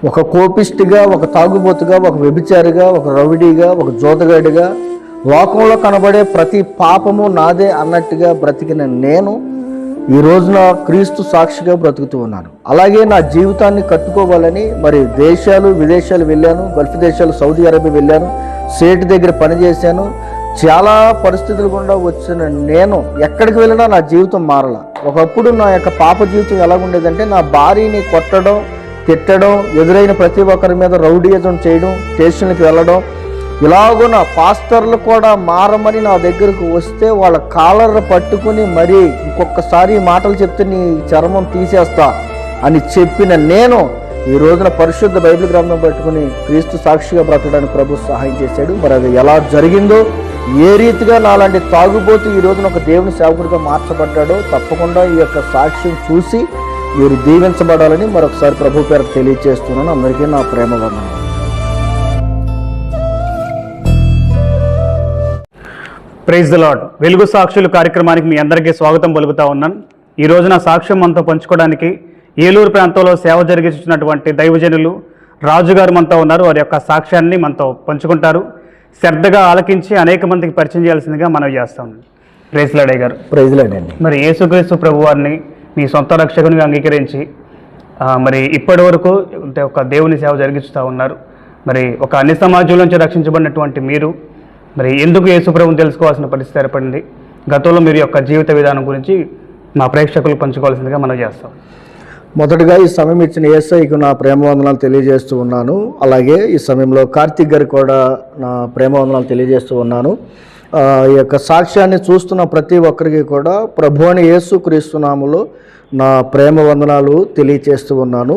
ఒక కోపిష్టిగా, ఒక తాగుబోతుగా, ఒక వ్యభిచారిగా, ఒక రౌడీగా, ఒక జోతగాడిగా, లోకంలో కనబడే ప్రతి పాపము నాదే అన్నట్టుగా బ్రతికిన నేను ఈ రోజున క్రీస్తు సాక్షిగా బ్రతుకుతూ ఉన్నాను. అలాగే నా జీవితాన్ని కట్టుకోవాలని మరి విదేశాలు వెళ్ళాను. గల్ఫ్ దేశాలు, సౌదీ అరేబియా వెళ్ళాను. సేటు దగ్గర పనిచేశాను. చాలా పరిస్థితులు గుండా వచ్చిన నేను ఎక్కడికి వెళ్ళినా నా జీవితం మారల. ఒకప్పుడు నా యొక్క పాప జీవితం ఎలాగుండేదంటే, నా భార్యని కొట్టడం, తిట్టడం, ఎదురైన ప్రతి ఒక్కరి మీద రౌడీయిజం చేయడం, స్టేషన్కి వెళ్ళడం, ఇలాగూ నా పాస్టర్లు కూడా మారమని నా దగ్గరకు వస్తే వాళ్ళ కాలర్ పట్టుకుని మరీ ఇంకొకసారి మాటలు చెప్తే నీ చర్మం తీసేస్తా అని చెప్పిన నేను ఈ రోజున పరిశుద్ధ బైబిల్ గ్రంథం పట్టుకుని క్రీస్తు సాక్షిగా బ్రతకడానికి ప్రభు సహాయం చేశాడు. మరి అది ఎలా జరిగిందో, ఏ రీతిగా నాలాంటి తాగుబోతు ఈ రోజున ఒక దేవుని సేవకుడిగా మార్చబడ్డాడో తప్పకుండా ఈ యొక్క సాక్ష్యం చూసి మీరు దీవించబడాలని మరొకసారి ప్రభు పేరు తెలియజేస్తున్నాను. అందరికీ నా ప్రేమ వందనాలు. Praise the Lord. వెలుగు సాక్షులు కార్యక్రమానికి మీ అందరికీ స్వాగతం పలుకుతా ఉన్నాను. ఈ రోజున సాక్ష్యం మనతో పంచుకోవడానికి ఏలూరు ప్రాంతంలో సేవ జరిగించినటువంటి దైవజనులు రాజుగారు మనతో ఉన్నారు. వారి యొక్క సాక్ష్యాన్ని మనతో పంచుకుంటారు. శ్రద్ధగా ఆలకించి అనేక మందికి పరిచయం చేయాల్సిందిగా మనం చేస్తాం. ప్రైజ్ లార్డ్ గారు. ప్రైజ్ లార్డ్ అండి. మరి యేసుక్రీస్తు ప్రభు వారిని మీ సొంత రక్షకునిగా అంగీకరించి మరి ఇప్పటి వరకు ఒక దేవుని సేవ జరిగిస్తూ ఉన్నారు. మరి ఒక అన్ని సమాజం నుంచి రక్షించబడినటువంటి మీరు మరి ఎందుకు యేసు ప్రభువుని తెలుసుకోవాల్సిన పరిస్థితి ఏర్పడింది? గతంలో మీరు యొక్క జీవిత విధానం గురించి మా ప్రేక్షకులు పంచుకోవాల్సిందిగా మనం చేస్తాం. మొదటగా ఈ సమయం ఇచ్చిన యేసయ్యకు నా ప్రేమ వందనాలు తెలియజేస్తూ ఉన్నాను. అలాగే ఈ సమయంలో కార్తీక్ గారికి కూడా నా ప్రేమ వందనాలు తెలియజేస్తూ ఉన్నాను. ఈ యొక్క సాక్ష్యాన్ని చూస్తున్న ప్రతి ఒక్కరికి కూడా ప్రభు అని యేసు క్రీస్తు నామములో నా ప్రేమ వందనాలు తెలియజేస్తూ ఉన్నాను.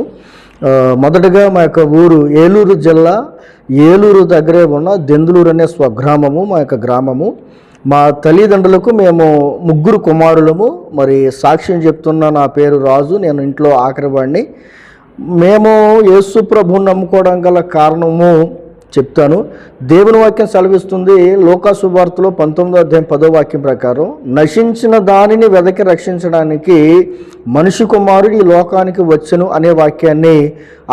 మొదటగా మా యొక్క ఊరు ఏలూరు జిల్లా, ఏలూరు దగ్గరే ఉన్న దెందులూరు అనే స్వగ్రామము మా యొక్క గ్రామము. మా తల్లిదండ్రులకు మేము 3 కుమారులము. మరి సాక్ష్యం చెప్తున్న నా పేరు రాజు, నేను ఇంట్లో ఆఖరివాడిని. మేము యేసు ప్రభువుని నమ్ముకోవడం గల కారణము చెప్తాను. దేవుని వాక్యం సెలవిస్తుంది లూకా సువార్తలో 19వ అధ్యాయం 10వ వాక్యం ప్రకారం, నశించిన దానిని వెదకి రక్షించడానికి మనిషి కుమారుడు ఈ లోకానికి వచ్చెను అనే వాక్యాన్ని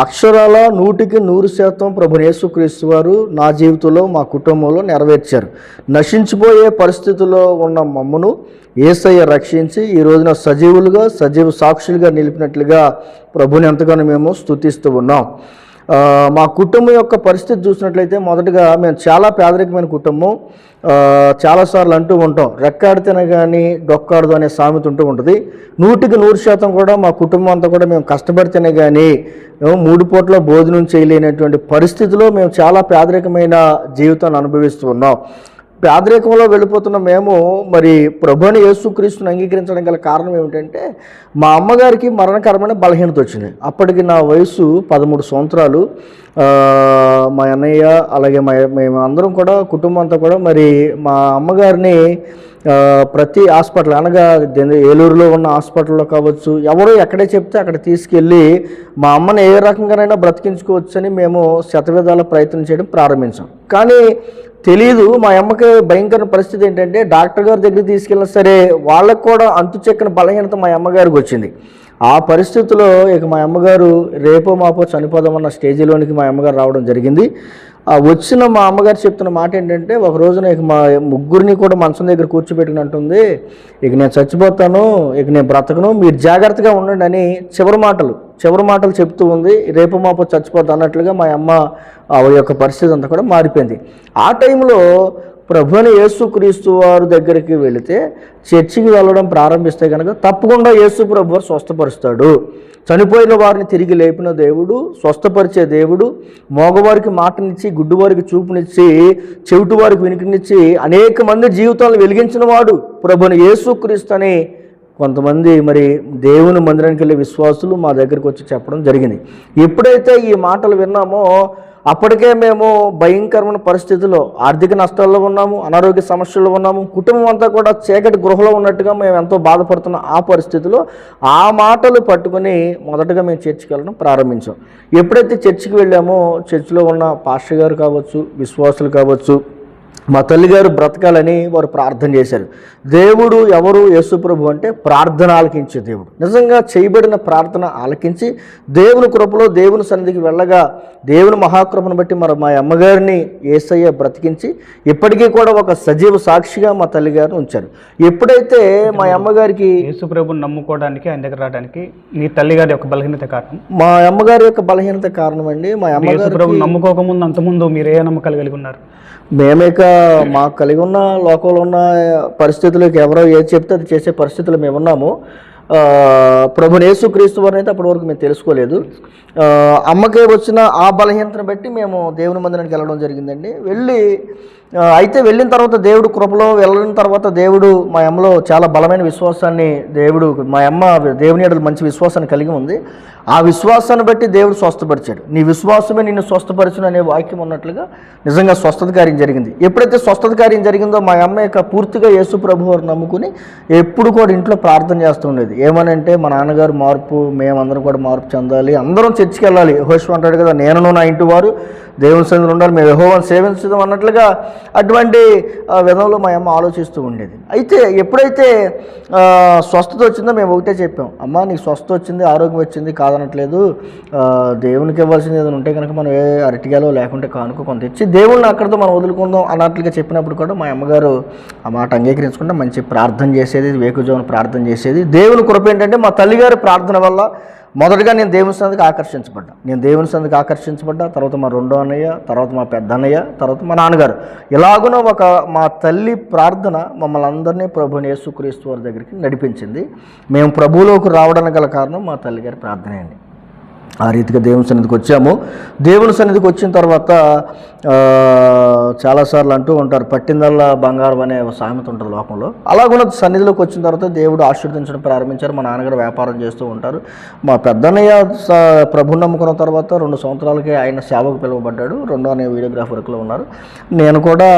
అక్షరాల 100% ప్రభు యేసుక్రీస్తు వారు నా జీవితంలో, మా కుటుంబంలో నెరవేర్చారు. నశించిపోయే పరిస్థితుల్లో ఉన్న మమ్మను యేసయ్య రక్షించి ఈ రోజున సజీవ సాక్షులుగా నిలిపినట్లుగా ప్రభుని ఎంతగానో మేము స్తుతిస్తూ ఉన్నాం. మా కుటుంబం యొక్క పరిస్థితి చూసినట్లయితే మొదటగా మేము చాలా పేదరికమైన కుటుంబం. చాలాసార్లు అంటూ ఉంటాం, రెక్కాడితేనే కానీ డొక్కాడదు అనే సామెత ఉంటుంది. 100% కూడా మా కుటుంబం అంతా కూడా మేము కష్టపడితేనే కానీ మేము 3 పూట్ల భోజనం చేయలేనటువంటి పరిస్థితిలో మేము చాలా పేదరికమైన జీవితాన్ని అనుభవిస్తూ ఉన్నాం. పేదరికంలో వెళ్ళిపోతున్న మేము మరి ప్రభుని యేసుక్రీస్తుని అంగీకరించడం గల కారణం ఏమిటంటే, మా అమ్మగారికి మరణకరమైన బలహీనత వచ్చింది. అప్పటికి నా వయసు 13 సంవత్సరాలు. మా అన్నయ్య అలాగే మేము అందరం కూడా కుటుంబం అంతా కూడా మరి మా అమ్మగారిని ప్రతి హాస్పిటల్ అనగా ఏలూరులో ఉన్న హాస్పిటల్లో కావచ్చు, ఎవరో ఎక్కడే చెప్తే అక్కడ తీసుకెళ్ళి మా అమ్మని ఏ రకంగానైనా బ్రతికించుకోవచ్చని మేము శతవిధాల ప్రయత్నం చేయడం ప్రారంభించాం. కానీ తెలీదు, మా అమ్మకి భయంకర పరిస్థితి ఏంటంటే డాక్టర్ గారి దగ్గరికి తీసుకెళ్ళినా సరే వాళ్ళకు కూడా అంతు చెక్కని బలహీనత మా అమ్మగారికి వచ్చింది. ఆ పరిస్థితిలో ఇక మా అమ్మగారు రేపో మాపో చనిపోదామన్న స్టేజీలోనికి మా అమ్మగారు రావడం జరిగింది. వచ్చిన మా అమ్మగారు చెప్తున్న మాట ఏంటంటే, ఒక రోజున ఇక మా 3 కూడా మంచం దగ్గర కూర్చోబెట్టినట్టుంది, ఇక నేను చచ్చిపోతాను, ఇక నేను బ్రతకను, మీరు జాగ్రత్తగా ఉండండి అని చివరి మాటలు చెప్తూ ఉంది. రేపు మాపో చచ్చిపోతా అన్నట్లుగా మా అమ్మ ఆవిడ యొక్క పరిస్థితి అంతా కూడా మారిపోయింది. ఆ టైంలో ప్రభుని యేసుక్రీస్తు వారి దగ్గరికి వెళితే, చర్చికి వెళ్ళడం ప్రారంభిస్తే కనుక తప్పకుండా యేసు ప్రభు వారు స్వస్థపరుస్తాడు. చనిపోయిన వారిని తిరిగి లేపిన దేవుడు, స్వస్థపరిచే దేవుడు, మోగవారికి మాటనిచ్చి, గుడ్డివారికి చూపునిచ్చి, చెవిటి వారికి వినికినిచ్చి అనేక మంది జీవితాలను వెలిగించిన వాడు ప్రభుని యేసుక్రీస్తు అని కొంతమంది మరి దేవుని మందిరానికి వెళ్ళే విశ్వాసులు మా దగ్గరికి వచ్చి చెప్పడం జరిగింది. ఎప్పుడైతే ఈ మాటలు విన్నామో అప్పటికే మేము భయంకరమైన పరిస్థితుల్లో, ఆర్థిక నష్టాల్లో ఉన్నాము, అనారోగ్య సమస్యల్లో ఉన్నాము, కుటుంబం అంతా కూడా చీకటి గృహలో ఉన్నట్టుగా మేము ఎంతో బాధపడుతున్న ఆ పరిస్థితిలో ఆ మాటలు పట్టుకుని మొదటగా మేము చర్చికి వెళ్ళడం ప్రారంభించాం. ఎప్పుడైతే చర్చికి వెళ్ళామో చర్చిలో ఉన్న పాస్టర్ గారు కావచ్చు, విశ్వాసులు కావచ్చు, మా తల్లిగారు బ్రతకాలని వారు ప్రార్థన చేశారు. దేవుడు ఎవరు? యేసు ప్రభు అంటే ప్రార్థన ఆలకించే దేవుడు. నిజంగా చేయబడిన ప్రార్థన ఆలకించి దేవుని కృపలో దేవుని సన్నిధికి వెళ్ళగా దేవుని మహాకృపను బట్టి మా అమ్మగారిని యేసయ్య బ్రతికించి ఇప్పటికీ కూడా ఒక సజీవ సాక్షిగా మా తల్లిగారిని ఉంచారు. ఎప్పుడైతే మా అమ్మగారికి యేసు ప్రభుని నమ్ముకోవడానికి ఆయన దగ్గర రావడానికి మీ తల్లిగారి యొక్క బలహీనత కారణం, మా అమ్మగారి యొక్క బలహీనత కారణం అండి. మా అమ్మగారు ప్రభుని నమ్ముకోకముందు అంతకుముందు మీరు ఏ నమ్మకాలు కలిగి ఉన్నారు? మేమేక మాకు కలిగి ఉన్న లోకంలో ఉన్న పరిస్థితులకు ఎవరో ఏది చెప్తే అది చేసే పరిస్థితులు మేము ఉన్నాము. ప్రభుని యేసుక్రీస్తు వారిని అయితే అప్పటి వరకు మేము తెలుసుకోలేదు. అమ్మకే వచ్చిన ఆ బలహీనతను బట్టి మేము దేవుని మందిరానికి వెళ్ళడం జరిగిందండి. వెళ్ళిన తర్వాత దేవుడు కృపలో వెళ్ళిన తర్వాత దేవుడు మా అమ్మలో చాలా బలమైన విశ్వాసాన్ని మా అమ్మ దేవుని ఎడల మంచి విశ్వాసాన్ని కలిగి ఉంది. ఆ విశ్వాసాన్ని బట్టి దేవుడు స్వస్థపరిచాడు. నీ విశ్వాసమే నిన్ను స్వస్థపరచును అనే వాక్యం ఉన్నట్లుగా నిజంగా స్వస్థత కార్యం జరిగింది. ఎప్పుడైతే స్వస్థత కార్యం జరిగిందో మా అమ్మ యొక్క పూర్తిగా యేసు ప్రభు వారు నమ్ముకుని ఎప్పుడు కూడా ఇంట్లో ప్రార్థన చేస్తూ ఉండేది. ఏమనంటే మా నాన్నగారు మార్పు, మేమందరం కూడా మార్పు చెందాలి, అందరం చర్చికి వెళ్ళాలి. యెహోషువ అంటాడు కదా, నేను నా ఇంటి వారు దేవుని సన్నిధిలో ఉండాలి, మేము యెహోవాను సేవించుదాం అన్నట్లుగా అటువంటి విధంలో మా అమ్మ ఆలోచిస్తూ ఉండేది. అయితే ఎప్పుడైతే స్వస్థత వచ్చిందో మేము ఒకటే చెప్పాం, అమ్మ నీకు స్వస్థత వచ్చింది, ఆరోగ్యం వచ్చింది కాదనట్లేదు, దేవునికి ఇవ్వాల్సింది ఏదైనా ఉంటే కనుక మనం ఏ అరటిగాలో లేకుంటే కానుక కొంత ఇచ్చి దేవుణ్ణి అక్కడితో మనం వదులుకుందాం అన్నట్లుగా చెప్పినప్పుడు కూడా మా అమ్మగారు ఆ మాట అంగీకరించుకుంటే మంచి ప్రార్థన చేసేది, వేకుజామున ప్రార్థన చేసేది. దేవుని కృప ఏంటంటే మా తల్లిగారి ప్రార్థన వల్ల మొదటగా నేను దేవుని సన్నిధికి ఆకర్షించబడ్డా. తర్వాత మా రెండో అన్నయ్య, తర్వాత మా పెద్ద అన్నయ్య, తర్వాత మా నాన్నగారు. ఇలాగున మా తల్లి ప్రార్థన మమ్మల్ని అందరినీ ప్రభుని యేసుక్రీస్తు వారి దగ్గరికి నడిపించింది. మేము ప్రభువులోకి రావడానికి గల కారణం మా తల్లిగారి ప్రార్థనే అండి. ఆ రీతిగా దేవుని సన్నిధికి వచ్చాము. దేవుని సన్నిధికి వచ్చిన తర్వాత చాలాసార్లు అంటూ ఉంటారు, పట్టిందల్లా బంగారం అనే ఒక సామెత ఉంటుంది లోకంలో. అలాగున్న సన్నిధిలోకి వచ్చిన తర్వాత దేవుడు ఆశీర్వదించడం ప్రారంభించారు. మా నాన్నగారు వ్యాపారం చేస్తూ ఉంటారు. మా పెద్దన్నయ్య ప్రభుని నమ్ముకున్న తర్వాత 2 సంవత్సరాలకి ఆయన సేవకు పిలువబడ్డాడు. రెండో అనే వీడియోగ్రాఫర్లో ఉన్నారు. నేను కూడా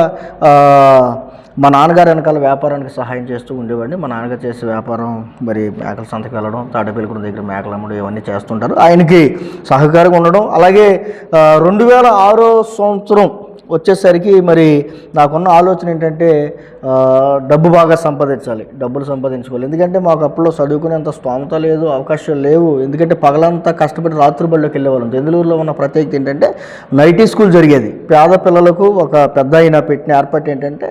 మా నాన్నగారు వెనకాల వ్యాపారానికి సహాయం చేస్తూ ఉండేవాడిని. మా నాన్నగారు చేసే వ్యాపారం మరి మేకల సంతకి వెళ్ళడం, తాడేపల్లిగూడెం దగ్గర మేకలు అమ్మడం, ఇవన్నీ చేస్తుంటారు. ఆయనకి సహకారంగా ఉండడం. అలాగే 2006 సంవత్సరం వచ్చేసరికి మరి నాకున్న ఆలోచన ఏంటంటే డబ్బు బాగా సంపాదించాలి, డబ్బులు సంపాదించుకోవాలి. ఎందుకంటే మాకు అప్పుడు చదువుకునేంత స్తోమత లేదు, అవకాశాలు లేవు. ఎందుకంటే పగలంతా కష్టపడి రాత్రి బడిలోకి వెళ్ళేవాళ్ళం. దెందులూరులో ఉన్న ప్రత్యేకత ఏంటంటే నైటీ స్కూల్ జరిగేది. పేద పిల్లలకు ఒక పెద్ద ఆయన పెట్టిన ఏర్పాటు ఏంటంటే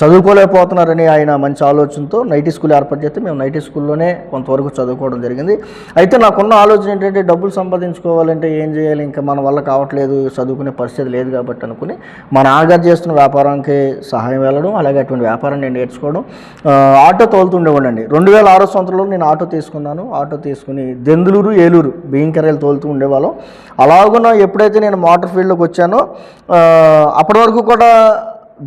చదువుకోలేకపోతున్నారని ఆయన మంచి ఆలోచనతో నైటీ స్కూల్ ఏర్పాటు చేస్తే మేము నైటీ స్కూల్లోనే కొంతవరకు చదువుకోవడం జరిగింది. అయితే నాకున్న ఆలోచన ఏంటంటే డబ్బులు సంపాదించుకోవాలంటే ఏం చేయాలి, ఇంకా మన వల్ల కావట్లేదు, చదువుకునే పరిస్థితి లేదు కాబట్టి అనుకుని మా నాన్నగారు చేస్తున్న వ్యాపారానికి సహాయం వెళ్ళడం, అలాగే అటువంటి వ్యాపారం నేను నేర్చుకోవడం. ఆటో తోలుతుండేవాడండి. 2006 సంవత్సరంలో నేను ఆటో తీసుకున్నాను. ఆటో తీసుకుని దెందులూరు, ఏలూరు బియ్యం కర్రలు తోలుతూ ఉండేవాళ్ళం. అలాగున ఎప్పుడైతే నేను మోటార్ ఫీల్డ్లోకి వచ్చానో అప్పటి వరకు కూడా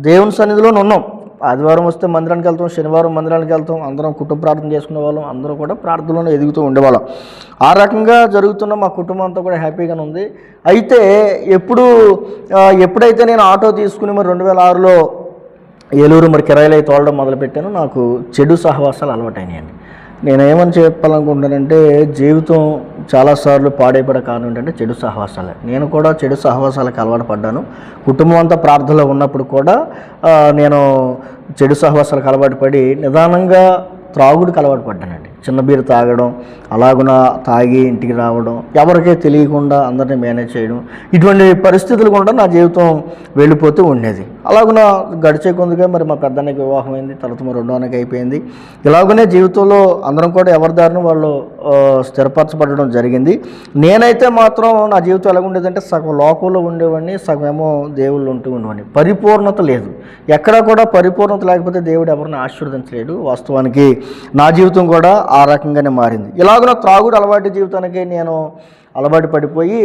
దేవుని సన్నిధిలోనే ఉన్నాం. ఆదివారం వస్తే మందిరానికి వెళ్తాం, శనివారం మందిరానికి వెళ్తాం, అందరం కుటుంబ ప్రార్థన చేసుకునే వాళ్ళం, అందరూ కూడా ప్రార్థనలోనే ఎదుగుతూ ఉండేవాళ్ళం. ఆ రకంగా జరుగుతున్న మా కుటుంబం అంతా కూడా హ్యాపీగానే ఉంది. అయితే ఎప్పుడైతే నేను ఆటో తీసుకుని మరి 2006లో ఏలూరు మరి కిరాయిలు అయితే తోలడం మొదలుపెట్టాను, నాకు చెడు సహవాసాలు అలవాటైనాయండి. నేనేమని చెప్పాలనుకుంటున్నానంటే జీవితం చాలాసార్లు పాడైపడే కారణం ఏంటంటే చెడు సహవాసాలే. నేను కూడా చెడు సహవాసాలకు అలవాటు పడ్డాను. కుటుంబం అంతా ప్రార్థనలో ఉన్నప్పుడు కూడా నేను చెడు సహవాసాలకు అలవాటు పడి నిదానంగా త్రాగుడికి అలవాటు పడ్డానండి. చిన్న బీరు తాగడం, అలాగున తాగి ఇంటికి రావడం, ఎవరికీ తెలియకుండా అందరినీ మేనేజ్ చేయడం, ఇటువంటి పరిస్థితులు కూడా నా జీవితం వెళ్ళిపోతూ ఉండేది. అలాగున గడిచే కొందుగా మరి మా పెద్దన్నకి వివాహం అయింది, తర్వాత మా రెండో అన్నకి అయిపోయింది. ఇలాగనే జీవితంలో అందరం కూడా ఎవరి దారిని వాళ్ళు స్థిరపరచబడడం జరిగింది. నేనైతే మాత్రం నా జీవితం ఎలాగుండేదంటే సగం లోకంలో ఉండేవాడిని, సగం ఏమో దేవుళ్ళు ఉంటూ ఉండేవాడిని. పరిపూర్ణత లేదు. ఎక్కడా కూడా పరిపూర్ణత లేకపోతే దేవుడు ఎవరిని ఆశీర్వదించలేడు. వాస్తవానికి నా జీవితం కూడా ఆ రకంగానే మారింది. ఇలాగున త్రాగుడు అలవాటు జీవితానికి నేను అలవాటు పడిపోయి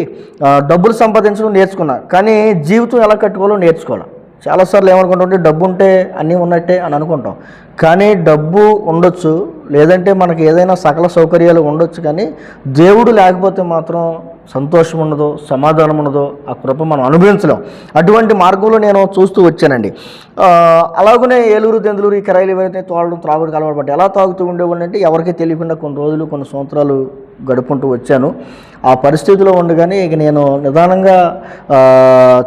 డబ్బులు సంపాదించడం నేర్చుకున్నాను. కానీ జీవితం ఎలా కట్టుకోవాలో నేర్చుకోవాలి. చాలాసార్లు ఏమనుకుంటుంటే డబ్బు ఉంటే అన్నీ ఉన్నట్టే అని అనుకుంటాం. కానీ డబ్బు ఉండొచ్చు, లేదంటే మనకి ఏదైనా సకల సౌకర్యాలు ఉండొచ్చు, కానీ దేవుడు లేకపోతే మాత్రం సంతోషం ఉండదు, సమాధానం ఉండదు, ఆ కృప మనం అనుభవించలేం. అటువంటి మార్గంలో నేను చూస్తూ వచ్చానండి. అలాగనే ఏలూరు, దెందులూరు ఈ కిరాయిలు ఏవైతే తోలడం, త్రాగుడికి అలవాటు పడ్డాయి. ఎలా తాగుతూ ఉండేవాడిని అంటే ఎవరికీ తెలియకుండా కొన్ని రోజులు, కొన్ని సంవత్సరాలు గడుపుకుంటూ వచ్చాను. ఆ పరిస్థితిలో ఉండగానే ఇక నేను నిదానంగా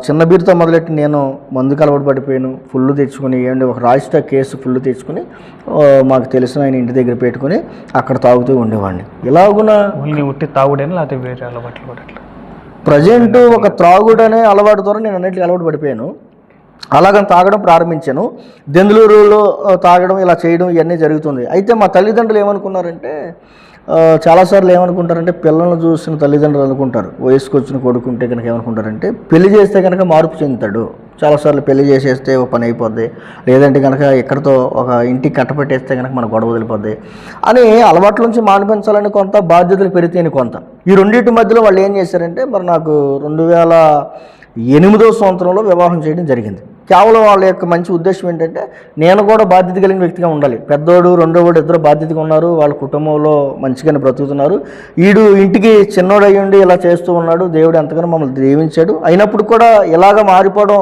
చిన్న బీరుతో మొదలెట్టి నేను మందుకు అలవాటు పడిపోయాను. ఫుల్ తెచ్చుకుని ఏంటి ఒక రాజిస్టా కేసు ఫుల్ తెచ్చుకుని మాకు తెలిసిన ఆయన ఇంటి దగ్గర పెట్టుకుని అక్కడ తాగుతూ ఉండేవాడిని. ఇలాగున ఉట్టి తాగుడని లేకపోతే వేరే అలవాట్లు కూడా అట్లా ప్రజెంట్ ఒక త్రాగుడు అనే అలవాటు ద్వారా నేను అన్నింటికి అలవాటు పడిపోయాను. అలాగని తాగడం ప్రారంభించాను. దెందులూరులో తాగడం ఇలా చేయడం ఇవన్నీ జరుగుతుంది. అయితే మా తల్లిదండ్రులు ఏమనుకున్నారంటే చాలాసార్లు ఏమనుకుంటారంటే పిల్లలను చూసిన తల్లిదండ్రులు అనుకుంటారు వయసుకు వచ్చిన కొడుకుంటే కనుక ఏమనుకుంటారంటే పెళ్లి చేస్తే కనుక మార్పు చెందుతాడు, చాలాసార్లు పెళ్లి చేసేస్తే ఒక పని అయిపోద్ది, లేదంటే కనుక ఎక్కడితో ఒక ఇంటికి కట్టపెట్టేస్తే కనుక మన గొడవ వదిలిపోద్ది అని అలవాట్ల నుంచి మానిపించాలని కొంత, బాధ్యతలు పెరిగితేని కొంత. ఈ రెండింటి మధ్యలో వాళ్ళు ఏం చేశారంటే మరి నాకు 2008వ సంవత్సరంలో వివాహం చేయడం జరిగింది. కేవలం వాళ్ళ యొక్క మంచి ఉద్దేశం ఏంటంటే నేను కూడా బాధ్యత కలిగిన వ్యక్తిగా ఉండాలి. పెద్దోడు రెండోవాడు ఇద్దరు బాధ్యతగా ఉన్నారు, వాళ్ళ కుటుంబంలో మంచిగానే బ్రతుకుతున్నారు, వీడు ఇంటికి చిన్నోడు అయ్యుండి ఇలా చేస్తూ ఉన్నాడు, దేవుడు ఎంతగానో మమ్మల్ని దీవించాడు. అయినప్పుడు కూడా ఇలాగ మారిపోవడం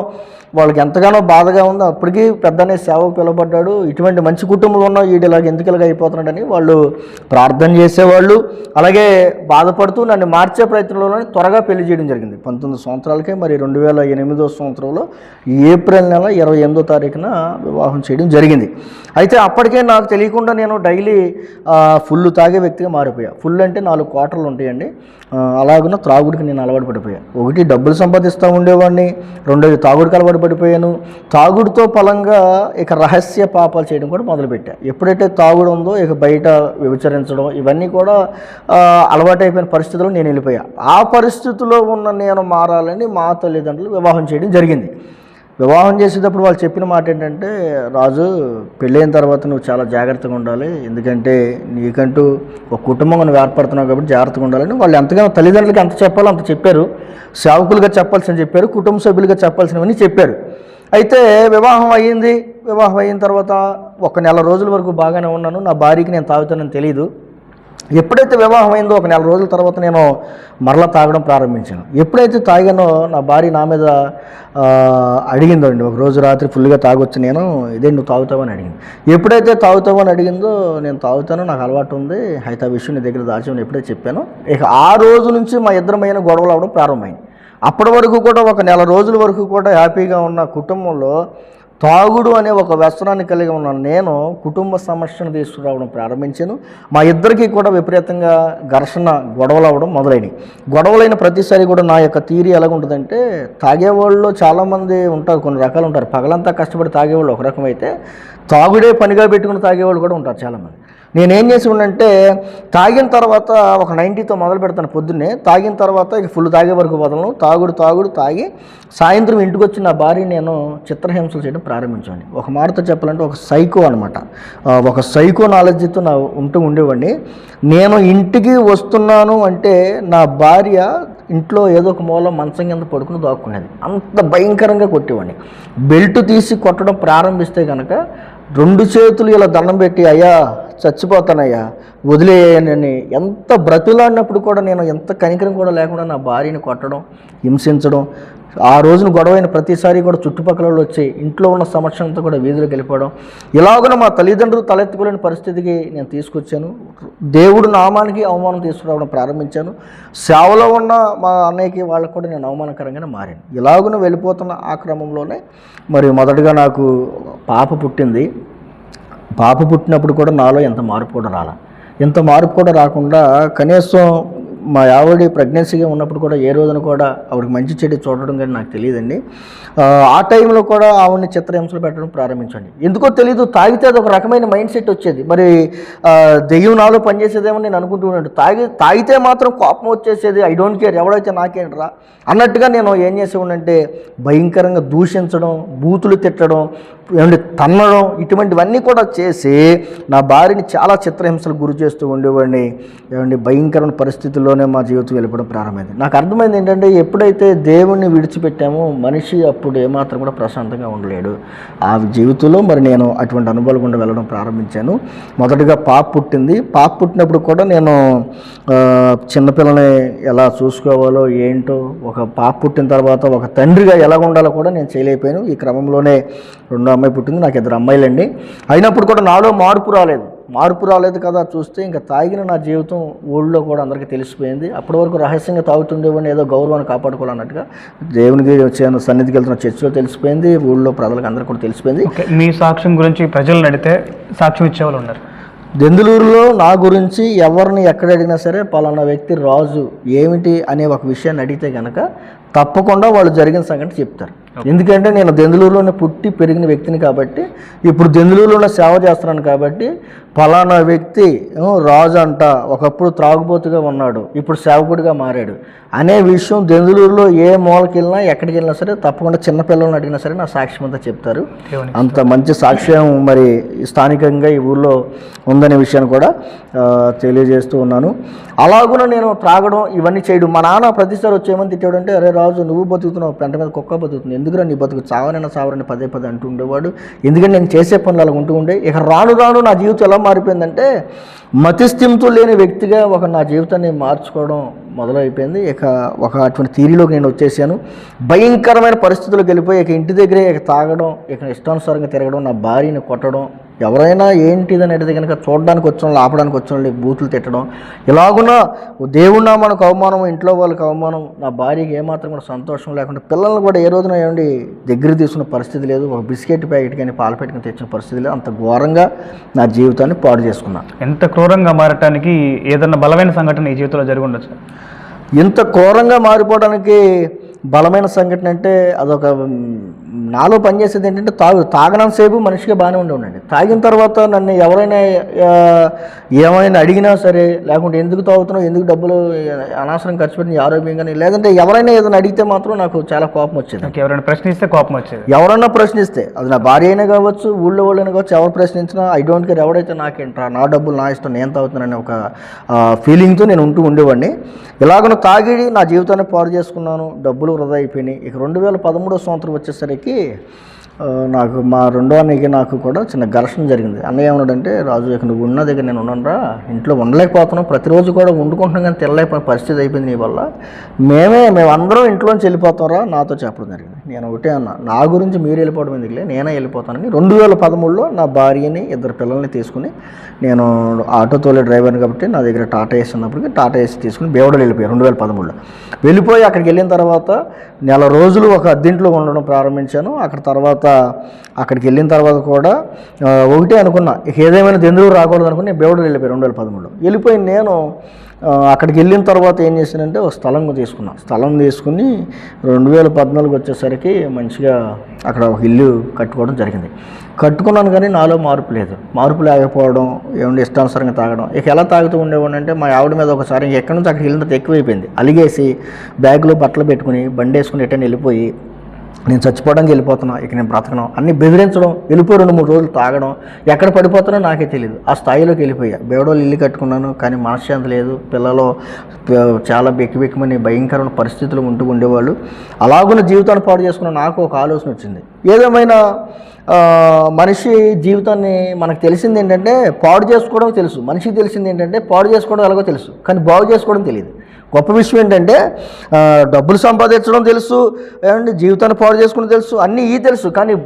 వాళ్ళకి ఎంతగానో బాధగా ఉంది. అప్పటికీ పెద్దనే సేవకు పిలువబడ్డాడు, ఇటువంటి మంచి కుటుంబంలో ఉన్న వీడు ఇలాగ ఎందుకు ఇలాగ అయిపోతున్నాడని వాళ్ళు ప్రార్థన చేసేవాళ్ళు. అలాగే బాధపడుతూ నన్ను మార్చే ప్రయత్నంలోనే త్వరగా పెళ్లి చేయడం జరిగింది. 19 సంవత్సరాలకే మరి 2008వ సంవత్సరంలో ఏప్రిల్ నెల 28వ తారీఖున వివాహం చేయడం జరిగింది. అయితే అప్పటికే నాకు తెలియకుండా నేను డైలీ ఫుల్ తాగే వ్యక్తిగా మారిపోయా. ఫుల్ అంటే 4 క్వార్టర్లు ఉంటాయండి. అలాగున్న త్రాగుడికి నేను అలవాటు పడిపోయాను. ఒకటి డబ్బులు సంపాదిస్తూ ఉండేవాడిని, రెండోది తాగుడికి అలవాటు పడిపోయాను. తాగుడుతో ఫలంగా ఇక రహస్య పాపాలు చేయడం కూడా మొదలుపెట్టా. ఎప్పుడైతే తాగుడు ఉందో ఇక బయట వ్యభిచరించడం ఇవన్నీ కూడా అలవాటైపోయిన పరిస్థితుల్లో నేను వెళ్ళిపోయా. ఆ పరిస్థితిలో ఉన్న నేను మారాలని మా తల్లిదండ్రులు వివాహం చేయడం జరిగింది. వివాహం చేసేటప్పుడు వాళ్ళు చెప్పిన మాట ఏంటంటే, రాజు పెళ్ళైన తర్వాత నువ్వు చాలా జాగ్రత్తగా ఉండాలి, ఎందుకంటే నీకంటూ ఒక కుటుంబం నువ్వు ఏర్పడుతున్నావు కాబట్టి జాగ్రత్తగా ఉండాలని వాళ్ళు ఎంతగానో తల్లిదండ్రులకి ఎంత చెప్పాలో అంత చెప్పారు. సేవకులుగా చెప్పాల్సింది చెప్పారు, కుటుంబ సభ్యులుగా చెప్పాల్సినవన్నీ చెప్పారు. అయితే వివాహం అయ్యింది. వివాహం అయిన తర్వాత 1 నెల రోజుల వరకు బాగానే ఉన్నాను. నా భార్యకి నేను తాగుతానని తెలియదు. ఎప్పుడైతే వివాహం అయిందో 1 నెల రోజుల తర్వాత నేను మరలా తాగడం ప్రారంభించాను. ఎప్పుడైతే తాగానో నా భార్య నా మీద అడిగిందండి, ఒక రోజు రాత్రి ఫుల్గా తాగొచ్చు నేను, ఇదే నువ్వు తాగుతావని అడిగింది. ఎప్పుడైతే తాగుతావని అడిగిందో నేను తాగుతాను, నాకు అలవాటు ఉంది, అయితే ఆ విషయం నీ దగ్గర దాచామని ఎప్పుడైతే చెప్పానో ఇక ఆ రోజు నుంచి మా ఇద్దరమైన గొడవలు అవడం ప్రారంభమైంది. అప్పటి వరకు కూడా 1 నెల రోజుల వరకు కూడా హ్యాపీగా ఉన్న కుటుంబంలో తాగుడు అనే ఒక వ్యసనాన్ని కలిగి ఉన్న నేను కుటుంబ సమస్యను తీసుకురావడం ప్రారంభించాను. మా ఇద్దరికీ కూడా విపరీతంగా ఘర్షణ, గొడవలు అవ్వడం మొదలైనవి. గొడవలైన ప్రతిసారి కూడా నా యొక్క థియరీ ఎలాగుంటుందంటే, తాగేవాళ్ళు చాలామంది ఉంటారు, కొన్ని రకాలు ఉంటారు. పగలంతా కష్టపడి తాగేవాళ్ళు ఒక రకం అయితే, తాగుడే పనిగా పెట్టుకుని తాగేవాళ్ళు కూడా ఉంటారు చాలామంది. నేనేం చేసి ఉండంటే, తాగిన తర్వాత ఒక 90తో మొదలు పెడతాను పొద్దున్నే, తాగిన తర్వాత ఇక ఫుల్ తాగే వరకు వదలను. తాగుడు తాగి సాయంత్రం ఇంటికి వచ్చి నా భార్య నేను చిత్రహింసలు చేయడం ప్రారంభించాను. ఒక మాటతో చెప్పాలంటే ఒక సైకో అనమాట, ఒక సైకో నాలెడ్జ్తో నా ఉండేవాడిని. నేను ఇంటికి వస్తున్నాను అంటే నా భార్య ఇంట్లో ఏదో ఒక మూల మంచం కింద పడుకుని దాక్కునేది. అంత భయంకరంగా కొట్టేవాడిని. బెల్ట్ తీసి కొట్టడం ప్రారంభిస్తే కనుక 2 చేతులు ఇలా దండం పెట్టి, అయ్యా చచ్చిపోతానయ్యా వదిలేయనని ఎంత బ్రతులాడినప్పుడు కూడా నేను ఎంత కనికరం కూడా లేకుండా నా భార్యని కొట్టడం, హింసించడం. ఆ రోజున గొడవైన ప్రతిసారి కూడా చుట్టుపక్కల వాళ్ళు వచ్చి ఇంట్లో ఉన్న సమస్య అంతా కూడా వీధిలోకి వెళ్ళిపోవడం. ఇలాగన మా తల్లిదండ్రులు తలెత్తుకోలేని పరిస్థితికి నేను తీసుకొచ్చాను. దేవుడు నామానికి అవమానం తీసుకురావడం ప్రారంభించాను. సేవలో ఉన్న మా అన్నయ్యకి వాళ్ళకు కూడా నేను అవమానకరంగానే మారాను. ఇలాగున వెళ్ళిపోతున్న ఆ క్రమంలోనే మరి మొదటగా నాకు పాప పుట్టింది. పాప పుట్టినప్పుడు కూడా నాలో ఎంత మార్పు కూడా రాలా. ఎంత మార్పు కూడా రాకుండా కనీసం మా ఆవిడ ప్రెగ్నెన్సీగా ఉన్నప్పుడు కూడా ఏ రోజున కూడా ఆవిడకి మంచి చెడు చూడడం కానీ నాకు తెలియదండి. ఆ టైంలో కూడా ఆవిడని చిత్రహింసలు పెట్టడం ప్రారంభించండి. ఎందుకో తెలీదు, తాగితే అది ఒక రకమైన మైండ్ సెట్ వచ్చేది. మరి దెయ్యం నాలో పనిచేసేదేమో నేను అనుకుంటున్నాను. తాగితే మాత్రం కోపం వచ్చేసేది, ఐ డోంట్ కేర్, ఎవడైతే నాకేంట్రా అన్నట్టుగా నేను ఏం చేసేవాడినంటే భయంకరంగా దూషించడం, బూతులు తిట్టడం, ఏమంటే తన్నడం, ఇటువంటివన్నీ కూడా చేసి నా భార్యని చాలా చిత్రహింసలకు గురి చేస్తూ ఉండేవాడిని. ఏమంటే భయంకరమైన పరిస్థితుల్లోనే మా జీవితం వెళ్ళిపోవడం ప్రారంభమైంది. నాకు అర్థమైంది ఏంటంటే, ఎప్పుడైతే దేవుణ్ణి విడిచిపెట్టామో మనిషి అప్పుడు ఏమాత్రం కూడా ప్రశాంతంగా ఉండలేడు. ఆ జీవితంలో మరి నేను అటువంటి అనుభవాలు గుండా వెళ్ళడం ప్రారంభించాను. మొదటగా పాప పుట్టింది. పాప పుట్టినప్పుడు కూడా నేను చిన్నపిల్లని ఎలా చూసుకోవాలో ఏంటో, ఒక పాప పుట్టిన తర్వాత ఒక తండ్రిగా ఎలా ఉండాలో కూడా నేను చేయలేకపోయాను. ఈ క్రమంలోనే 2వ అమ్మాయి పుట్టింది. నాకు 2 అమ్మాయిలండి. అయినప్పుడు కూడా నాలో మార్పు రాలేదు. మార్పు రాలేదు కదా చూస్తే ఇంకా తాగిన నా జీవితం ఊళ్ళో కూడా అందరికీ తెలిసిపోయింది. అప్పటి వరకు రహస్యంగా తాగుతుండేవాడిని, ఏదో గౌరవాన్ని కాపాడుకోవాలన్నట్టుగా. దేవునికి సన్నిధికి వెళ్తున్న చర్చిలో తెలిసిపోయింది, ఊళ్ళో ప్రజలకు అందరికీ కూడా తెలిసిపోయింది. మీ సాక్ష్యం గురించి ప్రజలను అడిగితే సాక్ష్యం ఇచ్చేవాళ్ళు ఉన్నారు. దెందులూరులో నా గురించి ఎవరిని ఎక్కడ అడిగినా సరే పలానా వ్యక్తి రాజు ఏమిటి అనే ఒక విషయాన్ని అడిగితే కనుక తప్పకుండా వాళ్ళు జరిగిన సంగతి చెప్తారు. ఎందుకంటే నేను దెందులూరులోనే పుట్టి పెరిగిన వ్యక్తిని కాబట్టి, ఇప్పుడు దెందులూరులోనే సేవ చేస్తున్నాను కాబట్టి పలానా వ్యక్తి రాజు అంట, ఒకప్పుడు త్రాగుబోతుగా ఉన్నాడు, ఇప్పుడు సేవకుడిగా మారాడు అనే విషయం దెందులూరులో ఏ మూలకి వెళ్ళినా ఎక్కడికి వెళ్ళినా సరే తప్పకుండా చిన్నపిల్లలను అడిగినా సరే నా సాక్ష్యం అంతా చెప్తారు. అంత మంచి సాక్ష్యం మరి స్థానికంగా ఈ ఊళ్ళో ఉందనే విషయాన్ని కూడా తెలియజేస్తూ ఉన్నాను. అలాగున నేను త్రాగడం ఇవన్నీ చేయడం, మా నాన్న ప్రతిసారి వచ్చేమని తిట్టాడు అంటే, అరే రాజు నువ్వు బతుకుతున్నావు, పెంట మీద కుక్క బతుకుతుంది, ఎందుకురా నీ బతుకు చావనైనా సావరని పదే అంటూ ఉండేవాడు. ఎందుకంటే నేను చేసే పనులు అలా ఉంటూ ఉండే. ఇక రాను రాను నా జీవితం ఎలా మారిపోయిందంటే మతిస్థిమితం లేని వ్యక్తిగా నా జీవితాన్ని మార్చుకోవడం మొదలైపోయింది. ఇక అటువంటి తీరిలోకి నేను వచ్చేసాను. భయంకరమైన పరిస్థితులకు వెళ్ళిపోయి ఇక ఇంటి దగ్గరే తాగడం, ఇక ఇష్టానుసారంగా తిరగడం, నా భార్యని కొట్టడం, ఎవరైనా ఏంటిదని అడిగితే కనుక చూడడానికి వచ్చిన వాళ్ళు ఆపడానికి వచ్చిన వాళ్ళు బూతులు తిట్టడం, ఇలాగున్నా దేవున్నా మనకు అవమానం, ఇంట్లో వాళ్ళకి అవమానం, నా భార్యకి ఏమాత్రం కూడా సంతోషం లేకుండా, పిల్లల్ని కూడా ఏ రోజున ఏమండి దగ్గర తీసుకున్న పరిస్థితి లేదు, ఒక బిస్కెట్ ప్యాకెట్ కానీ పాల ప్యాకెట్ తెచ్చిన పరిస్థితి లేదు. అంత ఘోరంగా నా జీవితాన్ని పాడు చేసుకున్నాను. ఎంత క్రూరంగా మారటానికి ఏదన్నా బలమైన సంఘటన ఈ జీవితంలో జరిగి ఉండొచ్చు? ఇంత ఘోరంగా మారిపోవడానికి బలమైన సంఘటన అంటే అదొక నాలో పనిచేసేది ఏంటంటే తాగనంతసేపు మనిషిగా బాగానే ఉండండి. తాగిన తర్వాత నన్ను ఎవరైనా ఏమైనా అడిగినా సరే, లేకుంటే ఎందుకు తాగుతున్నావు, ఎందుకు డబ్బులు అనవసరం ఖర్చు పెట్టి ఆరోగ్యం కానీ, లేదంటే ఎవరైనా ఏదైనా అడిగితే మాత్రం నాకు చాలా కోపం వచ్చేది. ఎవరైనా ప్రశ్నిస్తే కోపం వచ్చేది. ఎవరైనా ప్రశ్నిస్తే, అది నా భార్య అయినా కావచ్చు, ఊళ్ళో వాళ్ళైనా కావచ్చు, ఎవరు ప్రశ్నించినా ఐ డోంట్ కేర్, ఎవడైతే నాకేంట్రా, నా డబ్బులు నా ఇష్టం, నేను తాగుతున్నానని ఒక ఫీలింగ్తో నేను ఉండేవాడిని. ఇలాగను తాగి నా జీవితాన్ని పాడు చేసుకున్నాను, డబ్బులు వృధా అయిపోయినాయి. ఇక 2013 సంవత్సరం వచ్చేసరికి నాకు మా రెండో అన్నయ్యకి నాకు కూడా చిన్న ఘర్షణ జరిగింది. అన్నయ్య ఏమన్నాడంటే, రాజు ఇక నువ్వు ఉన్న దగ్గర నేను ఉన్నానురా, ఇంట్లో ఉండలేకపోతున్నాం, ప్రతిరోజు కూడా వండుకుంటున్నాం కానీ తినలేకపోయిన పరిస్థితి అయిపోయింది నీ వల్ల, మేమందరం ఇంట్లోంచి వెళ్ళిపోతాంరా నాతో చెప్పడం జరిగింది. నేను ఒకటే అన్నా, నా గురించి మీరు వెళ్ళిపోవడం ఎందుకులే, నేనే వెళ్ళిపోతానని 2013లో నా భార్యని 2 పిల్లల్ని తీసుకుని, నేను ఆటో తోలే డ్రైవర్ని కాబట్టి నా దగ్గర టాటా ఏసీ ఉన్నప్పటికీ టాటా ఏసీ తీసుకుని బేవడలు వెళ్ళిపోయాను 2013లో. వెళ్ళిపోయి అక్కడికి వెళ్ళిన తర్వాత నెల రోజులు ఒక అద్దెంట్లో ఉండడం ప్రారంభించాను. అక్కడికి వెళ్ళిన తర్వాత కూడా ఒకటే అనుకున్నా, ఇక ఏదేమైనా దెందులూరు రాకూడదు అనుకుని నేను బేవడలు వెళ్ళిపోయాను 2013లో. వెళ్ళిపోయి నేను అక్కడికి వెళ్ళిన తర్వాత ఏం చేశానంటే ఒక స్థలం తీసుకుని 2014 వచ్చేసరికి మంచిగా అక్కడ ఒక ఇల్లు కట్టుకోవడం జరిగింది. కట్టుకున్నాను కానీ నాలో మార్పు లేకపోవడం, ఏమంటే ఇష్టానుసారంగా తాగడం. ఇక ఎలా తాగుతూ ఉండేవాడిని అంటే, మా ఆవిడ మీద ఒకసారి ఎక్కడి నుంచి అక్కడికి వెళ్ళినంత ఎక్కువైపోయింది, అలిగేసి బ్యాగ్లో బట్టలు పెట్టుకుని బండి వేసుకుని ఎటైనా వెళ్ళిపోయి, నేను చచ్చిపోవడానికి వెళ్ళిపోతున్నా, ఇక నేను బ్రతకను అన్ని బెదిరించడం, వెళ్ళిపోయి 2-3 రోజులు తాగడం, ఎక్కడ పడిపోతానో నాకే తెలియదు. ఆ స్థాయిలోకి వెళ్ళిపోయా. బేవడోళ్ళు ఇల్లు కట్టుకున్నాను కానీ మనశ్శాంతి లేదు, పిల్లలు చాలా బెక్కిమని భయంకరమైన పరిస్థితులు ఉండేవాళ్ళు. అలాగున్న జీవితాన్ని పాడు చేసుకున్న నాకు ఒక ఆలోచన వచ్చింది. ఏదేమైనా మనిషి జీవితాన్ని మనకు తెలిసింది ఏంటంటే పాడు చేసుకోవడం తెలుసు, మనిషికి తెలిసింది ఏంటంటే పాడు చేసుకోవడం ఎలాగో తెలుసు, కానీ బాగు చేసుకోవడం తెలియదు. గొప్ప విషయం ఏంటంటే డబ్బులు సంపాదించడం తెలుసు, ఏమంటే జీవితాన్ని పాడు చేసుకోవడం తెలుసు, అన్నీ తెలుసు, కానీ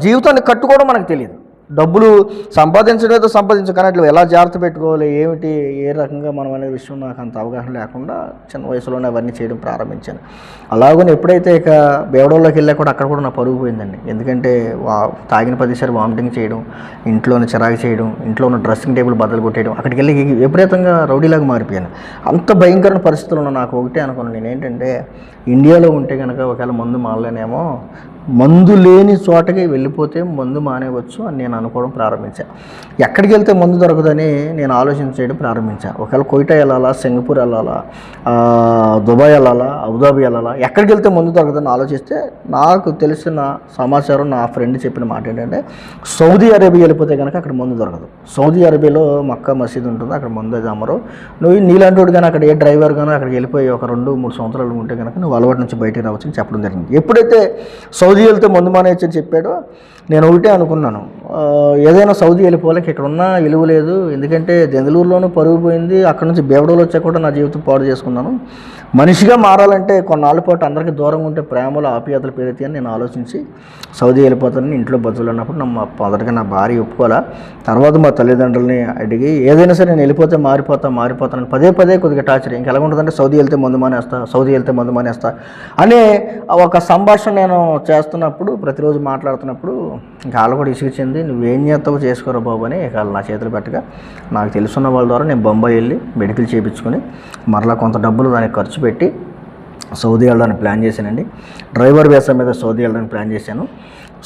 జీవితాన్ని కట్టుకోవడం మనకు తెలియదు. డబ్బులు సంపాదించడం సంపాదించడం కానీ అట్లా ఎలా జాగ్రత్త పెట్టుకోవాలి, ఏమిటి ఏ రకంగా మనం అనే విషయం నాకు అంత అవగాహన లేకుండా చిన్న వయసులోనే అవన్నీ చేయడం ప్రారంభించాను. అలాగని ఎప్పుడైతే ఇక బేవడోళ్ళకి వెళ్ళా కూడా అక్కడ కూడా నా పరుగు పోయిందండి. ఎందుకంటే తాగిన 10 సార్లు వామిటింగ్ చేయడం, ఇంట్లోనే చిరాకు చేయడం, ఇంట్లో ఉన్న డ్రెస్సింగ్ టేబుల్ బద్దలు కొట్టేయడం, అక్కడికి వెళ్ళి విపరీతంగా రౌడీలాగా మారిపోయాను. అంత భయంకరమైన పరిస్థితుల్లో నాకు ఒకటే అనుకున్నాను, నేనేంటంటే ఇండియాలో ఉంటే కనుక ఒకవేళ మందు మానలేనేమో, మందు లేని చోటకి వెళ్ళిపోతే మందు మానేవచ్చు అని నేను అనుకోవడం ప్రారంభించాను. ఎక్కడికి వెళ్తే మందు దొరకదని నేను ఆలోచించడం ప్రారంభించాను. ఒకవేళ కోయిటా వెళ్ళాలా, సింగపూర్ వెళ్ళాలా, దుబాయ్ వెళ్ళాలా, అబుదాబి వెళ్ళాలా, ఎక్కడికి వెళ్తే మందు దొరకదని ఆలోచిస్తే నాకు తెలిసిన సమాచారం, నా ఫ్రెండ్ చెప్పిన మాట ఏంటంటే, సౌదీ అరేబియా వెళ్ళిపోతే కనుక అక్కడ మందు దొరకదు. సౌదీ అరేబియాలో మక్కా మసీద్ ఉంటుంది, అక్కడ మందు అది అమ్మరు. నువ్వు నీలాంటి వాడు కానీ అక్కడ ఏ డ్రైవర్ కానీ అక్కడికి వెళ్ళిపోయి ఒక 2-3 సంవత్సరాలు ఉంటే కనుక నువ్వు అలవాటు నుంచి బయటికి రావచ్చు అని చెప్పడం జరిగింది. ఎప్పుడైతే సౌదీ వెళ్తే మందు మానేయచ్చు అని చెప్పాడో నేను ఒకటే అనుకున్నాను, ఏదైనా సౌదీ వెళ్ళిపోలేక ఇక్కడ ఉన్న విలువ లేదు, ఎందుకంటే దెందులూరులోనూ పరుగు పోయింది, అక్కడ నుంచి బేవడోలు వచ్చాక కూడా నా జీవితం పాడు చేసుకున్నాను. మనిషిగా మారాలంటే కొన్నాళ్ళ పాటు అందరికీ దూరంగా ఉంటే ప్రేమలు ఆప్యాయతలు పెరుగుతాయి అని నేను ఆలోచించి సౌదీ వెళ్ళిపోతానని ఇంట్లో బతులు అన్నప్పుడు మొదటగా నా భార్య ఒప్పుకోవాలా. తర్వాత మా తల్లిదండ్రులని అడిగి ఏదైనా సరే నేను వెళ్ళిపోతే మారిపోతానని పదే కొద్దిగా టార్చర్. ఇంక ఎలా ఉంటుందంటే సౌదీ వెళ్తే మందు మానేస్తా అనే ఒక సంభాషణ నేను చేస్తున్నప్పుడు, ప్రతిరోజు మాట్లాడుతున్నప్పుడు ఇంకా వాళ్ళు కూడా ఇసుగు చెంది నువ్వేం చేస్తావో చేసుకోరా బాబు అని ఇక నా చేతులు పెట్టగా నాకు తెలుసున్న వాళ్ళ ద్వారా నేను బొంబాయి వెళ్ళి మెడికల్ చేయించుకొని మరలా కొంత డబ్బులు దానికి ఖర్చు పెట్టి సౌదీ వెళ్ళడానికి ప్లాన్ చేశానండి. డ్రైవర్ వీసా మీద సౌదీ వెళ్ళడానికి ప్లాన్ చేశాను.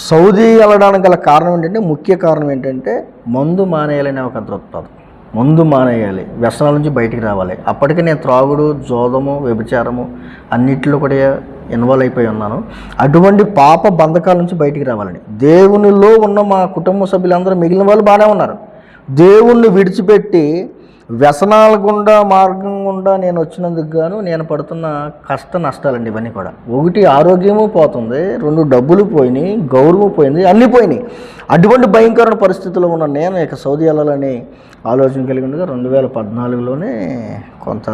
సౌదీ వెళ్ళడానికి గల కారణం ఏంటంటే, ముఖ్య కారణం ఏంటంటే మందు మానేయాలనే ఒక దృక్పథం. మందు మానేయాలి, వ్యసనాల నుంచి బయటికి రావాలి. అప్పటికే నేను త్రాగుడు, జోదము, వ్యభిచారము అన్నింటిలో కూడా ఇన్వాల్వ్ అయిపోయి ఉన్నాను. అటువంటి పాప బంధకాల నుంచి బయటికి రావాలండి. దేవునిలో ఉన్న మా కుటుంబ సభ్యులందరూ మిగిలిన వాళ్ళు బాగానే ఉన్నారు. దేవుణ్ణి విడిచిపెట్టి వ్యసనాల గుండా మార్గం గుండా నేను వచ్చినందుకు గాను నేను పడుతున్న కష్ట నష్టాలండి ఇవన్నీ కూడా. ఒకటి ఆరోగ్యము పోతుంది, 2 డబ్బులు పోయినాయి, గౌరవం పోయింది, అన్నీ పోయినాయి. అటువంటి భయంకరమైన పరిస్థితుల్లో ఉన్న నేను ఇక సౌదీ వెళ్ళాలని ఆలోచన కలిగి ఉండగా 2014లోనే కొంత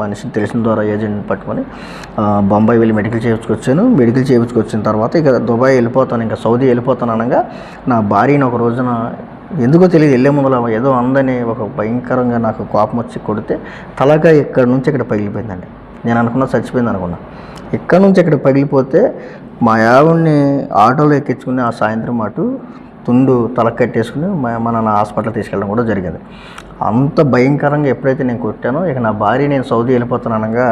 మనిషిని తెలిసిన ద్వారా ఏజెంట్ని పట్టుకొని బొంబాయి వెళ్ళి మెడికల్ చేయించుకొచ్చాను. మెడికల్ చేయించుకొచ్చిన తర్వాత ఇక దుబాయ్ వెళ్ళిపోతాను, ఇంకా సౌదీ వెళ్ళిపోతాను అనగా నా భార్యని ఒక రోజున ఎందుకో తెలియదు వెళ్ళే ముందులో ఏదో అందని ఒక భయంకరంగా నాకు కోపం వచ్చి కొడితే తలగా ఇక్కడ నుంచి ఇక్కడ పగిలిపోయిందండి. నేను అనుకున్నా చచ్చిపోయింది అనుకున్నా. ఇక్కడ నుంచి ఇక్కడ పగిలిపోతే మా ఆవిడ్ని ఆటోలో ఎక్కించుకుని ఆ సాయంత్రం అటు తుండు తలకు కట్టేసుకుని మన హాస్పిటల్ తీసుకెళ్ళడం కూడా జరిగింది. అంత భయంకరంగా ఎప్పుడైతే నేను కొట్టానో ఇక నా భార్య నేను సౌదీ వెళ్ళిపోతాను అనగా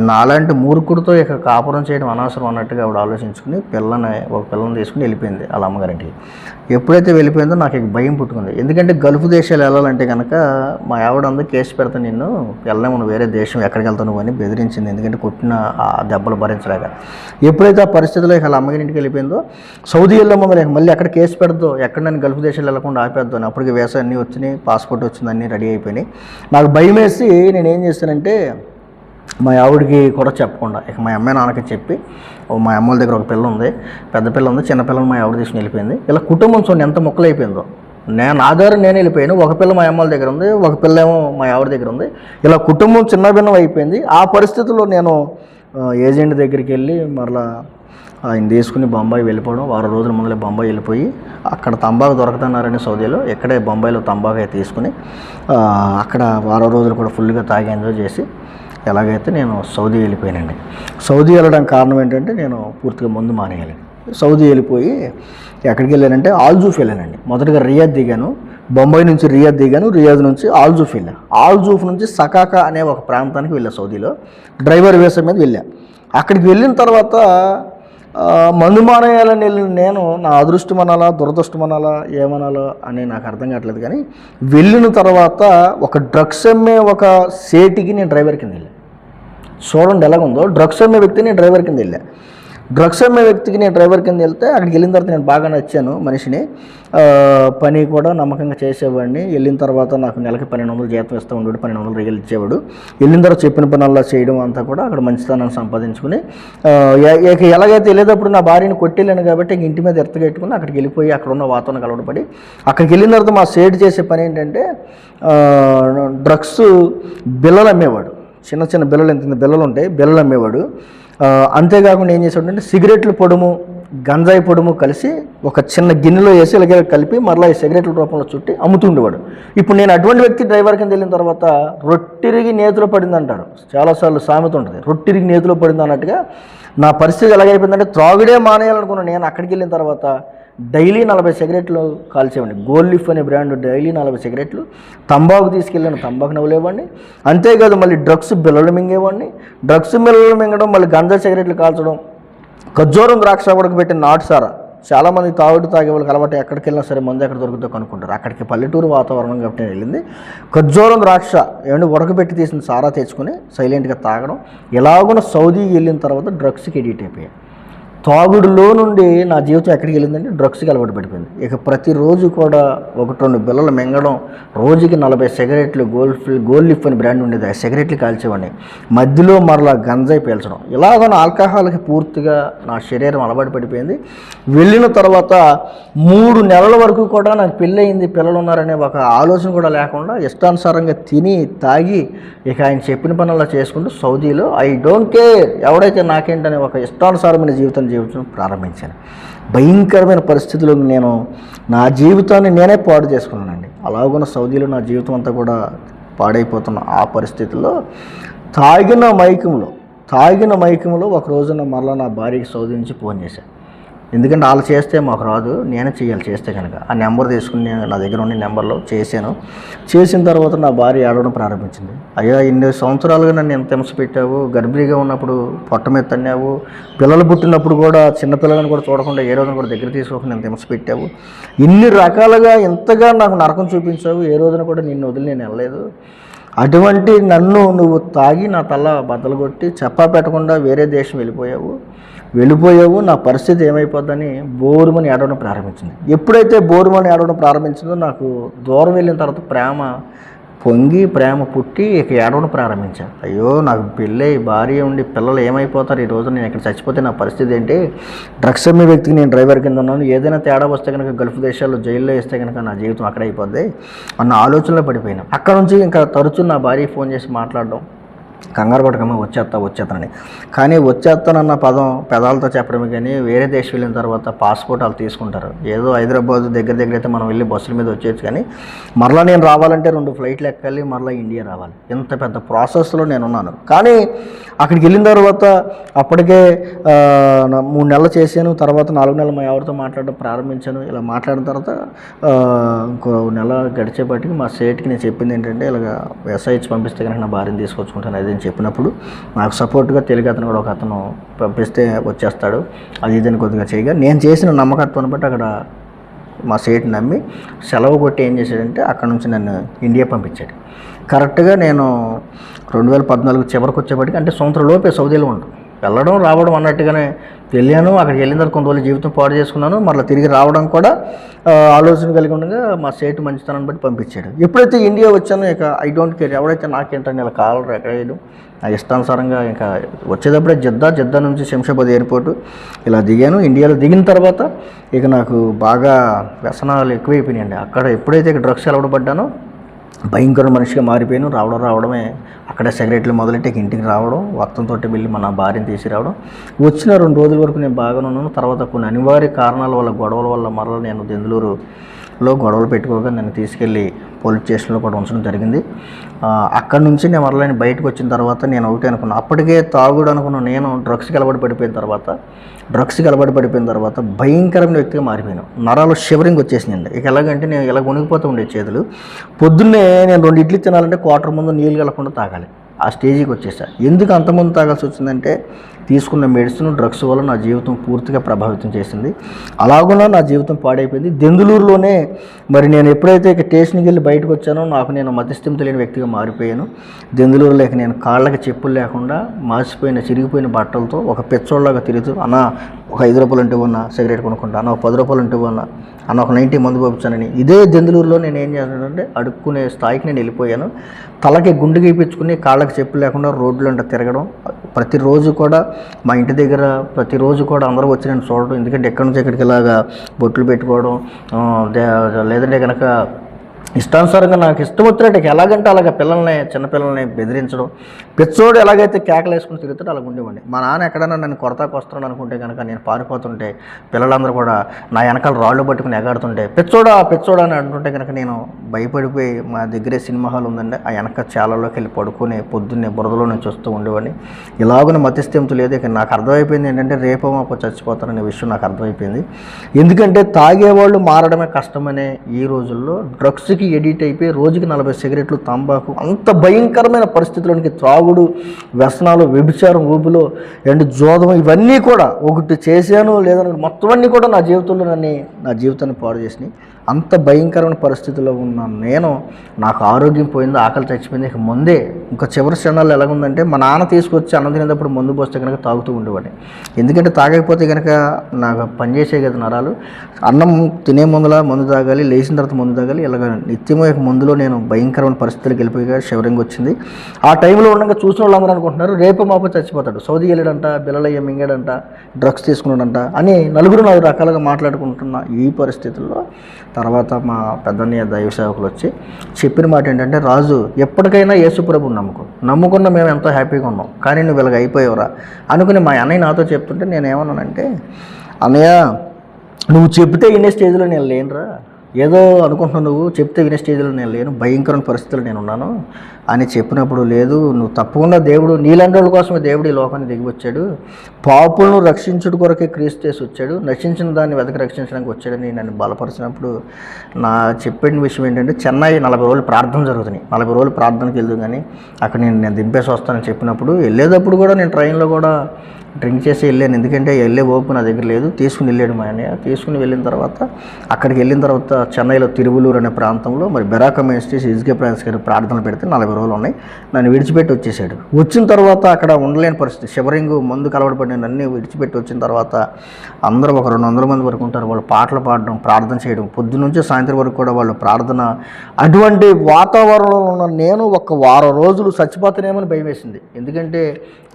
నాలాంటి మూర్ఖుడితో ఇక కాపురం చేయడం అనవసరం అన్నట్టుగా ఆవిడ ఆలోచించుకుని ఒక పిల్లని తీసుకుని వెళ్ళిపోయింది వాళ్ళ అమ్మగారింటికి. ఎప్పుడైతే వెళ్ళిపోయిందో నాకు ఇక భయం పుట్టుకుంది. ఎందుకంటే గల్ఫ్ దేశాలు వెళ్ళాలంటే కనుక మా ఆవిడ అందరూ కేసు పెడతా, నిన్ను వెళ్ళలేము, వేరే దేశం ఎక్కడికి వెళ్తావు నువ్వు అని బెదిరించింది. ఎందుకంటే కొట్టిన ఆ దెబ్బలు భరించలేక. ఎప్పుడైతే ఆ పరిస్థితిలో ఇక వాళ్ళ అమ్మగారింటికి వెళ్ళిపోయిందో సౌదీ వెళ్ళామో మళ్ళీ ఎక్కడ కేసు పెడదో, ఎక్కడ నేను గల్ఫ్ దేశాలు వెళ్ళకుండా ఆపేద్దాం అని అప్పటికి వీసా అన్నీ వచ్చినాయి, పాస్పోర్ట్ వచ్చింది, అన్నీ రెడీ అయిపోయినాయి. నాకు భయం వేసి నేను ఏం చేస్తానంటే మా ఆవిడికి కూడా చెప్పకుండా ఇక మా అమ్మాయి నాన్నకి చెప్పి, మా అమ్మల దగ్గర ఒక పిల్ల ఉంది, పెద్ద పిల్ల ఉంది, చిన్న పిల్లని మా ఆవిడ తీసుకుని వెళ్ళిపోయింది. ఇలా కుటుంబం చూడండి ఎంత మొక్కలు అయిపోయిందో. నా ద్వారా నేను వెళ్ళిపోయాను, ఒక పిల్ల మా అమ్మల దగ్గర ఉంది, ఒక పిల్ల ఏమో మా ఆవిడ దగ్గర ఉంది. ఇలా కుటుంబం చిన్న భిన్నం అయిపోయింది. ఆ పరిస్థితుల్లో నేను ఏజెంట్ దగ్గరికి వెళ్ళి మరలా ఆయన తీసుకుని బొంబాయి వెళ్ళిపోవడం. 6 రోజుల ముందలే బొంబాయి వెళ్ళిపోయి అక్కడ తంబాకు దొరకతున్నారని సౌదీలో, ఇక్కడే బొంబాయిలో తంబాకు తీసుకుని అక్కడ 6 రోజులు కూడా ఫుల్గా తాగి ఎంజాయ్ చేసి ఎలాగైతే నేను సౌదీ వెళ్ళిపోయానండి. సౌదీ వెళ్ళడానికి కారణం ఏంటంటే నేను పూర్తిగా మందు మానేయాలి. సౌదీ వెళ్ళిపోయి ఎక్కడికి వెళ్ళానంటే ఆల్జూఫ్ వెళ్ళానండి. మొదటగా రియాద్ దిగాను, బొంబాయి నుంచి రియాద్ దిగాను, రియాద్ నుంచి ఆల్జూఫ్ వెళ్ళాను. ఆల్జూఫ్ నుంచి సకాకా అనే ఒక ప్రాంతానికి వెళ్ళా సౌదీలో, డ్రైవర్ వీసా మీద వెళ్ళా. అక్కడికి వెళ్ళిన తర్వాత మందు మానేయాలని వెళ్ళిన నేను నా అదృష్టం అనాలా దురదృష్టం అనాలా ఏమనాలో అని నాకు అర్థం కావట్లేదు. కానీ వెళ్ళిన తర్వాత ఒక డ్రగ్స్ అమ్మే ఒక సేటికి నేను డ్రైవర్ కింద వెళ్ళాను. చూడండి ఎలాగుందో, డ్రగ్స్ అమ్మే వ్యక్తిని నేను డ్రైవర్ కింద వెళ్ళా. డ్రగ్స్ అమ్మే వ్యక్తికి నేను డ్రైవర్ కింద వెళ్తే అక్కడికి వెళ్ళిన తర్వాత నేను బాగా నచ్చాను మనిషిని. పని కూడా నమ్మకంగా చేసేవాడిని. వెళ్ళిన తర్వాత నాకు నెలకి 1200 జీతం ఇస్తూ ఉండేవాడు, 1200 రియల్ ఇచ్చేవాడు. వెళ్ళిన తర్వాత చెప్పిన పనుల్లో చేయడం అంతా కూడా అక్కడ మంచితనాన్ని సంపాదించుకుని ఎలాగైతే వెళ్ళేటప్పుడు నా భార్యని కొట్టేళ్ళాను కాబట్టి ఇంటి మీద ఎత్తగెట్టుకుని అక్కడికి వెళ్ళిపోయి అక్కడ ఉన్న వాతావరణం కలవడపడి అక్కడికి వెళ్ళిన తర్వాత మా సేట్ చేసే పని ఏంటంటే డ్రగ్స్ బిల్లలు అమ్మేవాడు. చిన్న చిన్న బిల్లలు, ఎంత బిల్లలు ఉంటాయి, బిల్లలు అమ్మేవాడు. అంతేకాకుండా ఏం చేసేవాడంటే సిగరెట్లు పొడుము, గంజాయి పొడుము కలిసి ఒక చిన్న గిన్నెలో వేసి ఇలాగే కలిపి మరలా ఈ సిగరెట్ల రూపంలో చుట్టి అమ్ముతుండేవాడు. ఇప్పుడు నేను అటువంటి వ్యక్తి డ్రైవర్ కింద వెళ్ళిన తర్వాత రొట్టిరిగి నేతిలో పడింది అంటారు, చాలాసార్లు సామెత ఉంటుంది, రొట్టిరిగి నేతిలో పడింది అన్నట్టుగా నా పరిస్థితి ఎలాగైపోయిందంటే త్రాగుడే మానేయాలనుకున్నాను. నేను అక్కడికి వెళ్ళిన తర్వాత డైలీ 40 సిగరెట్లు కాల్చేవాడిని. గోల్డ్ లీఫ్ అనే బ్రాండ్ డైలీ 40 సిగరెట్లు. తంబాకు తీసుకెళ్ళాను, తంబాకు నవ్వులేవాడిని. అంతేకాదు మళ్ళీ డ్రగ్స్ బిల్లలు మింగేవాడిని. డ్రగ్స్ బిల్లలు మింగడం, మళ్ళీ గంజా సిగరెట్లు కాల్చడం, ఖర్జూరం ద్రాక్ష ఉడకబెట్టిన నాటుసారా. చాలామంది తాగే వాళ్ళకి అలవాటు, ఎక్కడికి వెళ్ళినా సరే మందు ఎక్కడ దొరుకుతుందో కనుక్కుంటారు. అక్కడికి పల్లెటూరు వాతావరణం కాబట్టి నేను వెళ్ళింది. ఖర్జూరం ద్రాక్ష ఏమంటే ఉడకబెట్టి తీసిన సారా తెచ్చుకొని సైలెంట్గా తాగడం. ఎలాగున్న సౌదీ వెళ్ళిన తర్వాత డ్రగ్స్కి ఎడిట్ అయిపోయాయి. తాగుడులో నుండి నా జీవితం ఎక్కడికి వెళ్ళిందంటే డ్రగ్స్కి అలవాటు పడిపోయింది. ఇక ప్రతిరోజు కూడా 1-2 బిళ్ళలు మింగడం, రోజుకి 40 సిగరెట్లు, గోల్డ్ లిఫ్ అని బ్రాండ్ ఉండేది, ఆ సిగరెట్లు కాల్చేవాడిని. మధ్యలో మరలా గంజాయి పీల్చడం, ఇలాగ నా ఆల్కహాల్కి పూర్తిగా నా శరీరం అలవాటు పడిపోయింది. వెళ్ళిన తర్వాత 3 నెలల వరకు కూడా నాకు పెళ్ళయింది, పిల్లలు ఉన్నారనే ఒక ఆలోచన కూడా లేకుండా ఇష్టానుసారంగా తిని తాగి ఇక ఆయన చెప్పిన పనులా చేసుకుంటూ సౌదీలో ఐ డోంట్ కేర్ ఎవడైతే నాకేంటనే ఒక ఇష్టానుసారమైన జీవితం ప్రారంభించాను. భయంకరమైన పరిస్థితుల్లో నేను నా జీవితాన్ని నేనే పాడు చేసుకున్నానండి. అలాగున్న సౌదీలో నా జీవితం అంతా కూడా పాడైపోతున్న ఆ పరిస్థితుల్లో తాగిన మైకంలో ఒక రోజున మరలా నా భార్యకి సౌదీ నుంచి ఫోన్ చేశాను. ఎందుకంటే వాళ్ళు చేస్తే మాకు రాదు, నేనే చేయాలి చేస్తే కనుక. ఆ నెంబర్ తీసుకుని నా దగ్గర ఉన్న నెంబర్లో చేశాను. చేసిన తర్వాత నా భార్య ఏడవడం ప్రారంభించింది. అయ్యా, ఇన్ని సంవత్సరాలుగా నన్ను ఎంత హింస పెట్టావు, గర్భిణీగా ఉన్నప్పుడు పొట్ట మీద తన్నావు, పిల్లలు పుట్టినప్పుడు కూడా చిన్నపిల్లలను కూడా చూడకుండా ఏ రోజున కూడా దగ్గర తీసుకోకుండా ఎంత హింస పెట్టావు, ఇన్ని రకాలుగా ఎంతగా నాకు నరకం చూపించావు, ఏ రోజున కూడా నిన్ను వదిలి నేను వెళ్ళలేదు. అటువంటి నన్ను నువ్వు తాగి నా తల బద్దలు కొట్టి చెప్పా పెట్టకుండా వేరే దేశం వెళ్ళిపోయావు, నా పరిస్థితి ఏమైపోద్దని బోరుమని ఏడవడం ప్రారంభించింది. ఎప్పుడైతే బోరుమని ఏడవడం ప్రారంభించిందో నాకు దూరం వెళ్ళిన తర్వాత ప్రేమ పుట్టి ఇక ఏడవడం ప్రారంభించాను. అయ్యో, నాకు పెళ్ళై భార్య ఉండి పిల్లలు ఏమైపోతారు, ఈ రోజు నేను ఇక్కడ చచ్చిపోతే నా పరిస్థితి ఏంటి, డ్రగ్స్ అమ్మే వ్యక్తికి నేను డ్రైవర్ కింద ఉన్నాను, ఏదైనా తేడా వస్తే కనుక గల్ఫ్ దేశాల్లో జైల్లో వేస్తే కనుక నా జీవితం అక్కడ అయిపోద్ది అన్న ఆలోచనలో పడిపోయాను. అక్కడ నుంచి ఇంకా తరచూ నా భార్య ఫోన్ చేసి మాట్లాడడం, కంగారు పడకమ్మ వచ్చేస్తానని. కానీ వచ్చేస్తానన్న పదం పెదాలతో చెప్పడమే కానీ వేరే దేశం వెళ్ళిన తర్వాత పాస్పోర్ట్ వాళ్ళు తీసుకుంటారు. ఏదో హైదరాబాద్ దగ్గర అయితే మనం వెళ్ళి బస్సుల మీద వచ్చేయచ్చు, కానీ మరలా నేను రావాలంటే 2 ఫ్లైట్లు ఎక్కాలి, మరలా ఇండియా రావాలి. ఇంత పెద్ద ప్రాసెస్లో నేనున్నాను. కానీ అక్కడికి వెళ్ళిన తర్వాత అప్పటికే 3 నెలలు చేశాను. తర్వాత 4 నెలలు మా ఎవరితో మాట్లాడడం ప్రారంభించాను. ఇలా మాట్లాడిన తర్వాత ఇంకో నెల గడిచేపటికి మా సేట్కి నేను చెప్పింది ఏంటంటే, ఇలాగ ఎస్ఐహెచ్ పంపిస్తే కనుక నా భార్యను తీసుకొచ్చుకుంటాను అని చెప్పినప్పుడు నాకు సపోర్ట్గా తెలుగు అతను కూడా ఒక అతను పంపిస్తే వచ్చేస్తాడు అది ఇదని కొద్దిగా చేయగా, నేను చేసిన నమ్మకత్వాన్ని బట్టి అక్కడ మా సేట్ నమ్మి సెలవు కొట్టి ఏం చేశాడంటే అక్కడ నుంచి నన్ను ఇండియా పంపించాడు. కరెక్ట్గా నేను 2014 చివరికి వచ్చేప్పటికి, అంటే సంవత్సరం లోపే సౌదీలో ఉంటాను. వెళ్ళడం రావడం అన్నట్టుగానే వెళ్ళాను. అక్కడికి వెళ్ళిన తర్వాత కొంత జీవితం పాడు చేసుకున్నాను. మరలా తిరిగి రావడం కూడా ఆలోచన కలిగి ఉండగా మా సేటు మంచితనాన్ని బట్టి పంపించాడు. ఎప్పుడైతే ఇండియా వచ్చానో ఇక ఐ డోంట్ కేర్ ఎవడైతే నాకేంటని ఇలా కాలర్ ఎక్కడేయడం, నా ఇష్టానుసారంగా ఇంకా వచ్చేటప్పుడే జిద్దా నుంచి శంషాబాద్ ఎయిర్పోర్టు ఇలా దిగాను. ఇండియాలో దిగిన తర్వాత ఇక నాకు బాగా వ్యసనాలు ఎక్కువైపోయినాయండి. అక్కడ ఎప్పుడైతే ఇక డ్రగ్స్ అలవాటు పడ్డానో భయంకర మనిషిగా మారిపోయాను. రావడమే అక్కడే సిగరెట్లు మొదలెట్టి ఇంటికి రావడం, వత్తంతో వెళ్ళి మన భార్యను తీసుకురావడం. వచ్చిన 2 రోజుల వరకు నేను బాగానే ఉన్నాను. తర్వాత కొన్ని అనివార్య కారణాల వల్ల, గొడవల వల్ల మరలా నేను దెందులూరులో గొడవలు పెట్టుకోగా నన్ను తీసుకెళ్ళి పోలీస్ స్టేషన్లో కూడా ఉంచడం జరిగింది. అక్కడి నుంచి నేను మరలా బయటకు వచ్చిన తర్వాత నేను ఒకటి అనుకున్నాను, అప్పటికే తాగుడు అనుకున్న నేను డ్రగ్స్కి అలవాటు పడిపోయిన తర్వాత భయంకరమైన వ్యక్తిగా మారిపోయాను. నరాలు షివరింగ్ వచ్చేసిందండి. ఇక ఎలాగంటే నేను ఇలా వణిగిపోతూ ఉండే చేతులు. పొద్దున్నే నేను 2 ఇడ్లీ తినాలంటే క్వార్టర్ ముందు నీళ్ళు కలగకుండా తాగాలి. ఆ స్టేజ్కి వచ్చేసా. ఎందుకు అంతమంది తాగాల్సి వచ్చిందంటే తీసుకున్న మెడిసిన్, డ్రగ్స్ వల్ల నా జీవితం పూర్తిగా ప్రభావితం చేసింది. అలాగున్నా నా జీవితం పాడైపోయింది. దెందులూరులోనే మరి నేను ఎప్పుడైతే ఇక స్టేషన్కి వెళ్ళి బయటకు వచ్చానో నేను మతిస్థిమితం లేని వ్యక్తిగా మారిపోయాను. దెందులూరులో నేను కాళ్ళకి చెప్పులు లేకుండా మాసిపోయిన చిరిగిపోయిన బట్టలతో ఒక పెచ్చోళ్ళలాగా తిరుగుతూ, అన్న ఒక 5 రూపాయలు ఉంటే ఉన్నా సిగరెట్ కొనుక్కుంటా, అన్న ఒక 10 రూపాయలు ఉంటే ఉన్నా, అన్న ఒక 90 మందు పంపించానని ఇదే దెందులూరులో నేను ఏం చేస్తానంటే అడుక్కునే స్థాయికి నేను వెళ్ళిపోయాను. తలకి గుండు గీపించుకుని కాళ్ళకి చెప్పులు లేకుండా రోడ్లు అంటే తిరగడం. ప్రతిరోజు కూడా మా ఇంటి దగ్గర ప్రతిరోజు కూడా అందరూ వచ్చి నేను చూడడం. ఎందుకంటే ఎక్కడి నుంచి ఎక్కడికి ఇలాగా బొట్లు పెట్టుకోవడం, లేదంటే కనుక ఇష్టానుసారంగా నాకు ఇష్టం వచ్చినట్టు ఎలాగంటే అలాగ చిన్నపిల్లల్ని బెదిరించడం. పెచ్చోడు ఎలాగైతే కేకలు వేసుకుని తిరుగుతాడో అలాగ ఉండేవాడిని. మా నాన్న ఎక్కడైనా నన్ను కొరతాకు వస్తున్నాడు అనుకుంటే కనుక నేను పారిపోతుంటే పిల్లలందరూ కూడా నా వెనకాల రాళ్ళు పట్టుకుని ఎగాడుతుంటే పెచ్చోడా అని అంటుంటే కనుక నేను భయపడిపోయి మా దగ్గరే సినిమా హాల్ ఉందండి, ఆ వెనక చాలలోకి వెళ్ళి పడుకుని పొద్దున్నే బురదలో నుంచి వస్తూ ఉండేవాడిని. ఇలాగనే మతిస్థిమితం లేదు. ఇక నాకు అర్థమైపోయింది ఏంటంటే రేపో మాపో చచ్చిపోతాననే విషయం నాకు అర్థమైపోయింది. ఎందుకంటే తాగేవాళ్ళు మారడమే కష్టమనే ఈ రోజుల్లో డ్రగ్స్కి ఎడిట్ అయిపోయి రోజుకి 40 సిగరెట్లు, తంబాకు, అంత భయంకరమైన పరిస్థితుల్లోనికి త్రాగుడు, వ్యసనాలు, వ్యభిచారం, ఊబులో అండ్ జోదం ఇవన్నీ కూడా ఒకటి చేశాను లేదని మొత్తం అన్నీ కూడా నా జీవితాన్ని పాడు చేసినాయి. అంత భయంకరమైన పరిస్థితిలో ఉన్న నేను, నాకు ఆరోగ్యం పోయింది, ఆకలి చచ్చిపోయింది. ఇక ముందే ఇంకా చివరి క్షణాలు ఎలాగుందంటే, మా నాన్న తీసుకొచ్చి అన్నం తినేటప్పుడు మందు పోస్తే కనుక తాగుతూ ఉండేవాడిని. ఎందుకంటే తాగకపోతే కనుక నాకు పనిచేసే కదా నరాలు. అన్నం తినే ముందుల మందు తాగాలి, లేచిన తర్వాత మందు తాగాలి, ఇలాగ నిత్యమో ఇక ముందులో నేను భయంకరమైన పరిస్థితులకు వెళ్ళిపోయి షివరింగ్ వచ్చింది. ఆ టైంలో ఉండగా చూసిన వాళ్ళందరూ అనుకుంటున్నారు రేపు మాపు చచ్చిపోతాడు, సౌదీ వెళ్ళాడంట, బిల్లలయ్య మింగాడంట, డ్రగ్స్ తీసుకున్నాడంట అని నలుగురు 4 రకాలుగా మాట్లాడుకుంటున్న ఈ పరిస్థితుల్లో తర్వాత మా పెద్దన్నయ్య దైవ సేవకులు వచ్చి చెప్పిన మాట ఏంటంటే, రాజు ఎప్పటికైనా యేసుప్రభుని నమ్ముకున్న మేము ఎంతో హ్యాపీగా ఉన్నాం, కానీ నువ్వు ఇలాగ అయిపోయావురా అనుకుని మా అన్నయ్య నాతో చెప్తుంటే నేను ఏమన్నానంటే, అన్నయ్య నువ్వు చెప్తే వినే స్టేజ్లో నేను లేనురా, ఏదో అనుకుంటున్నావు, నువ్వు చెప్తే వినే స్టేజ్లో నేను లేను, భయంకరమైన పరిస్థితులు నేను ఉన్నాను అని చెప్పినప్పుడు, లేదు నువ్వు తప్పకుండా దేవుడు నీలాంటి వాళ్ళ కోసమే దేవుడు ఈ లోకాన్ని దిగి వచ్చాడు, పాపులను రక్షించుడు కొరకే క్రీస్తు చేసి వచ్చాడు, నశించిన దాన్ని వెతక రక్షించడానికి వచ్చాడని నన్ను బలపరిచినప్పుడు నా చెప్పిన విషయం ఏంటంటే, చెన్నై 40 రోజులు ప్రార్థన జరుగుతున్నాయి, 40 రోజులు ప్రార్థనకి వెళ్దు కానీ అక్కడ నేను దింపేసి వస్తానని చెప్పినప్పుడు, వెళ్ళేటప్పుడు కూడా నేను ట్రైన్లో కూడా డ్రింక్ చేసి వెళ్ళాను. ఎందుకంటే వెళ్ళే ఓపు నా దగ్గర లేదు. తీసుకుని వెళ్ళాడు మా అన్నయ్య. తీసుకుని వెళ్ళిన తర్వాత అక్కడికి వెళ్ళిన తర్వాత చెన్నైలో తిరువలూరు అనే ప్రాంతంలో మరి బెరాక మినిస్ట్రీస్ ఇజ్గే ఫ్రాన్స్ గారు ప్రార్థనలు పెడితే 40 రోజులు ఉన్నాయి. నన్ను విడిచిపెట్టి వచ్చేసాడు. వచ్చిన తర్వాత అక్కడ ఉండలేని పరిస్థితి, షివరింగ్ మందు కలవడపడి నన్ను విడిచిపెట్టి వచ్చిన తర్వాత అందరూ ఒక 200 మంది వరకు ఉంటారు. వాళ్ళు పాటలు పాడడం, ప్రార్థన చేయడం, పొద్దు నుంచి సాయంత్రం వరకు కూడా వాళ్ళు ప్రార్థన. అటువంటి వాతావరణంలో ఉన్న నేను ఒక వారం రోజులు చచ్చిపోతానేమని భయం వేసింది. ఎందుకంటే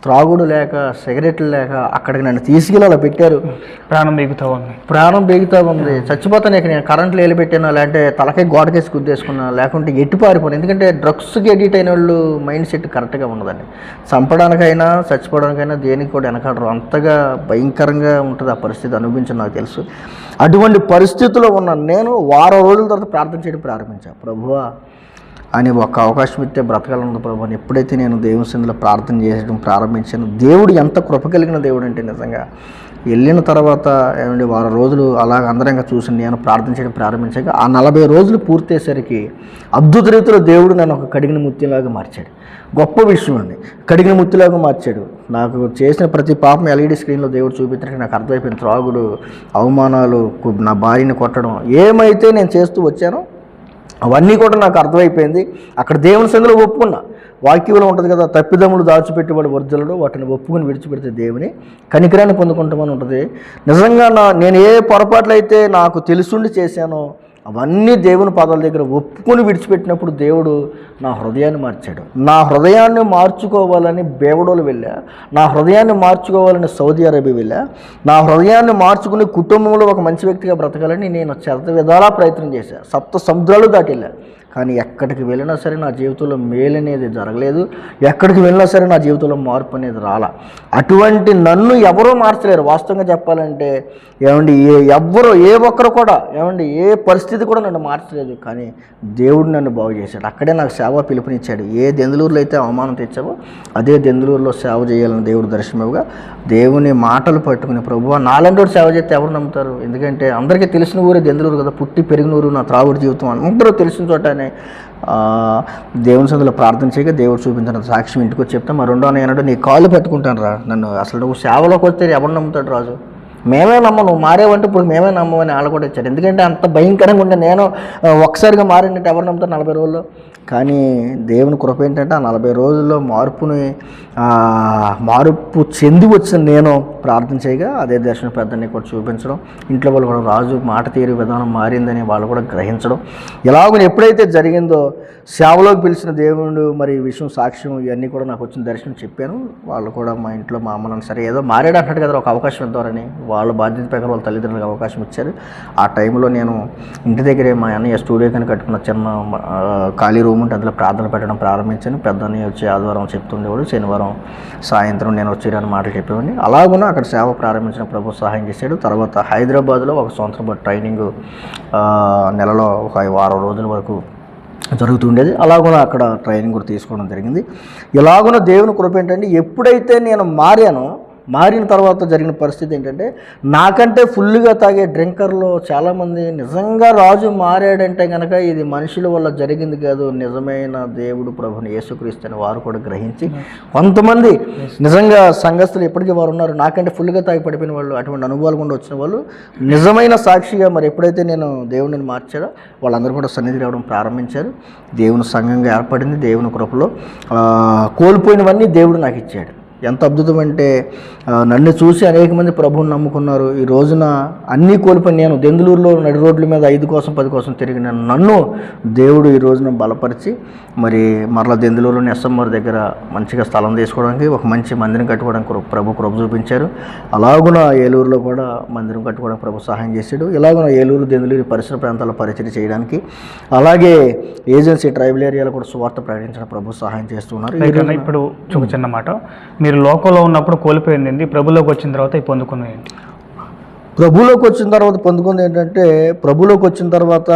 త్రాగుడు లేక, సిగరెట్లు లేక అక్కడికి నన్ను తీసుకెళ్ళి అలా పెట్టారు. ప్రాణం బేగుతా ఉంది. చచ్చిపోతాను. ఇక నేను కరెంట్లు వేలు పెట్టాను, లేదంటే తలకాయ గోడకేసి గుద్దేసుకున్నా, లేకుంటే ఎట్టి పారిపోను. ఎందుకంటే డ్రగ్స్కి ఎడిట్ అయిన వాళ్ళు మైండ్ సెట్ కరెక్ట్గా ఉండదండి. చంపడానికైనా చచ్చిపోవడానికైనా దేనికి కూడా వెనకాడరు. అంతగా భయంకరంగా ఉంటుంది ఆ పరిస్థితి. అనుభవించని నాకు తెలుసు. అటువంటి పరిస్థితిలో ఉన్న నేను వారం రోజుల తర్వాత ప్రార్థన చేయడం ప్రారంభించాను. ప్రభువా అని ఒక అవకాశం ఇస్తే బ్రతకాలన్నది ప్రభు అని ఎప్పుడైతే నేను దేవుని సన్నిధిలో ప్రార్థన చేయడం ప్రారంభించాను, దేవుడు ఎంత కృప కలిగిన దేవుడు అంటే నిజంగా వెళ్ళిన తర్వాత ఏమండి వారం రోజులు అలాగ అందరంగా చూసి నేను ప్రార్థన చేయడం ప్రారంభించాక ఆ 40 రోజులు పూర్తయ్యేసరికి అద్భుత రీతిలో దేవుడు నన్ను ఒక కడిగిన ముత్యంలాగా మార్చాడు. గొప్ప విషయం అండి. కడిగిన ముత్తులాగా మార్చాడు. నాకు చేసిన ప్రతి పాపం ఎల్ఈడి స్క్రీన్లో దేవుడు చూపించడానికి నాకు అర్థమైపోయింది. త్రాగుడు, అవమానాలు, నా భార్యని కొట్టడం, ఏమైతే నేను చేస్తూ వచ్చానో అవన్నీ కూడా నాకు అర్థమైపోయింది. అక్కడ దేవుని సందులో ఒప్పుకున్నా. వాక్యంలో ఉంటుంది కదా, తప్పిదములు దాచిపెట్టేవాడు వర్జలుడు, వాటిని ఒప్పుకుని విడిచిపెడితే దేవుని కనికరాన్ని పొందుకుంటామని ఉంటుంది. నిజంగా నేను ఏ పొరపాట్లు అయితే నాకు తెలుసుండి చేశానో అవన్నీ దేవుని పాదాల దగ్గర ఒప్పుకొని విడిచిపెట్టినప్పుడు దేవుడు నా హృదయాన్ని మార్చాడు. నా హృదయాన్ని మార్చుకోవాలని బేవడోలు వెళ్ళా, నా హృదయాన్ని మార్చుకోవాలని సౌదీ అరేబియా వెళ్ళా, నా హృదయాన్ని మార్చుకుని కుటుంబంలో ఒక మంచి వ్యక్తిగా బ్రతకాలని నేను శత విధాలా ప్రయత్నం చేశాను. 7 సముద్రాలు దాటి వెళ్ళా. కానీ ఎక్కడికి వెళ్ళినా సరే నా జీవితంలో మేలు అనేది జరగలేదు. ఎక్కడికి వెళ్ళినా సరే నా జీవితంలో మార్పు అనేది రాలా. అటువంటి నన్ను ఎవరూ మార్చలేరు. వాస్తవంగా చెప్పాలంటే ఏమండి, ఏ ఒక్కరు కూడా ఏమండి ఏ పరిస్థితి కూడా నన్ను మార్చలేదు. కానీ దేవుడు నన్ను బాగు చేశాడు. అక్కడే నాకు సేవ పిలుపునిచ్చాడు. ఏ దెందులూరులో అయితే అవమానం తెచ్చావో అదే దెందులూరులో సేవ చేయాలని దేవుడు దర్శనముగా దేవుని మాటలు పట్టుకుని, ప్రభువా నాలంటి సేవ చేస్తే ఎవరు నమ్ముతారు? ఎందుకంటే అందరికీ తెలిసిన ఊరే దెందులూరు కదా, పుట్టి పెరిగిన ఊరు, నా త్రాగుడు జీవితం అందరూ తెలిసిన చోట దేవుని సందులో ప్రార్థన చేయగా దేవుడు చూపించిన సాక్ష్యం ఇంటికి వచ్చి చెప్తా. మా రెండో అన్నయ్య నీ కాళ్ళు పట్టుకుంటాను రా, నన్ను అసలు నువ్వు సేవలోకి వస్తే ఎవరు నమ్ముతాడు రాజు? మేమే నమ్మం, నువ్వు మారేవంటే ఇప్పుడు మేమే నమ్మమని వాళ్ళు కూడా ఇచ్చారు. ఎందుకంటే అంత భయంకరంగా ఉండే నేను ఒకసారిగా మారిందంటే ఎవరు నమ్ముతారు 40 రోజుల్లో? కానీ దేవుని కృప ఏంటంటే ఆ 40 రోజుల్లో మార్పు చెంది వచ్చిన నేను ప్రార్థన చేయగా అదే దర్శన పెద్దని కూడా చూపించడం, ఇంట్లో వాళ్ళు కూడా రాజు మాట తీరు విధానం మారిందని వాళ్ళు కూడా గ్రహించడం, ఇలాగ ఎప్పుడైతే జరిగిందో సేవలోకి పిలిచిన దేవుడు మరి ఈ విషయం సాక్ష్యం ఇవన్నీ కూడా నాకు వచ్చిన దర్శనం చెప్పాను. వాళ్ళు కూడా మా ఇంట్లో మా అమ్మని సరే ఏదో మారాడు అంటాడు కదా, ఒక అవకాశం ఇద్దారని వాళ్ళ బాధ్యత ప్రకారం వాళ్ళ తల్లిదండ్రులకు అవకాశం ఇచ్చారు. ఆ టైంలో నేను ఇంటి దగ్గరే మా అన్నయ్య స్టూడియో కానీ కట్టుకున్న చిన్న ఖాళీ రూమ్ ఉంటే అందులో ప్రార్థన పెట్టడం ప్రారంభించాను. పెద్ద అన్నయ్య వచ్చి ఆదివారం చెప్తుండేవాడు, శనివారం సాయంత్రం నేను వచ్చేయడానికి మాటలు చెప్పేవాడిని. అలాగున్నా అక్కడ సేవ ప్రారంభించిన ప్రభు సహాయం చేశాడు. తర్వాత హైదరాబాద్లో 1 సంవత్సరం పాటు ట్రైనింగ్ నెలలో ఒక 6 రోజుల వరకు జరుగుతుండేది. అలాగున అక్కడ ట్రైనింగ్ కూడా తీసుకోవడం జరిగింది. ఇలాగున దేవుని కృప ఏంటంటే ఎప్పుడైతే నేను మారానో మారిన తర్వాత జరిగిన పరిస్థితి ఏంటంటే నాకంటే ఫుల్గా తాగే డ్రింకర్లో చాలామంది నిజంగా రాజు మారాడంటే కనుక ఇది మనుషుల వల్ల జరిగింది కాదు, నిజమైన దేవుడు ప్రభుని యేసుక్రీస్తు అని వారు కూడా గ్రహించి కొంతమంది నిజంగా సంఘస్థులు ఎప్పటికీ వారు ఉన్నారు. నాకంటే ఫుల్గా తాగి పడిపోయిన వాళ్ళు, అటువంటి అనుభవాలు కూడా వచ్చిన వాళ్ళు నిజమైన సాక్షిగా మరి ఎప్పుడైతే నేను దేవుడిని మార్చాడో వాళ్ళందరూ కూడా సన్నిధి రావడం ప్రారంభించారు. దేవుని సంఘంగా ఏర్పడింది. దేవుని కృపలో కోల్పోయినవన్నీ దేవుడు నాకు ఇచ్చాడు. ఎంత అద్భుతం అంటే నన్ను చూసి అనేక మంది ప్రభువుని నమ్ముకున్నారు. ఈ రోజున అన్నీ కోల్పోయి నేను దెందులూరులో నడి రోడ్ల మీద 5 కోసం 10 కోసం తిరిగిన నన్ను దేవుడు ఈ రోజున బలపరిచి మరి మరలా దెందులూరులోని ఎస్ఎంఆర్ దగ్గర మంచిగా స్థలం తీసుకోవడానికి ఒక మంచి మందిరం కట్టుకోవడానికి ప్రభు కృప చూపించారు. అలాగున ఏలూరులో కూడా మందిరం కట్టుకోవడానికి ప్రభు సహాయం చేశాడు. ఇలాగున ఏలూరు దెందులూరు పరిసర ప్రాంతాల్లో పరిచయం చేయడానికి, అలాగే ఏజెన్సీ ట్రైబల్ ఏరియాలో కూడా సువార్త ప్రకటించడం ప్రభు సహాయం చేస్తున్నారు. ఇప్పుడు ఒక చిన్న మాట, మీరు లోకంలో ఉన్నప్పుడు కోల్పోయింది ప్రభులోకి వచ్చిన తర్వాత పొందుకున్నాయి. ప్రభులోకి వచ్చిన తర్వాత పొందుకుంది ఏంటంటే, ప్రభులోకి వచ్చిన తర్వాత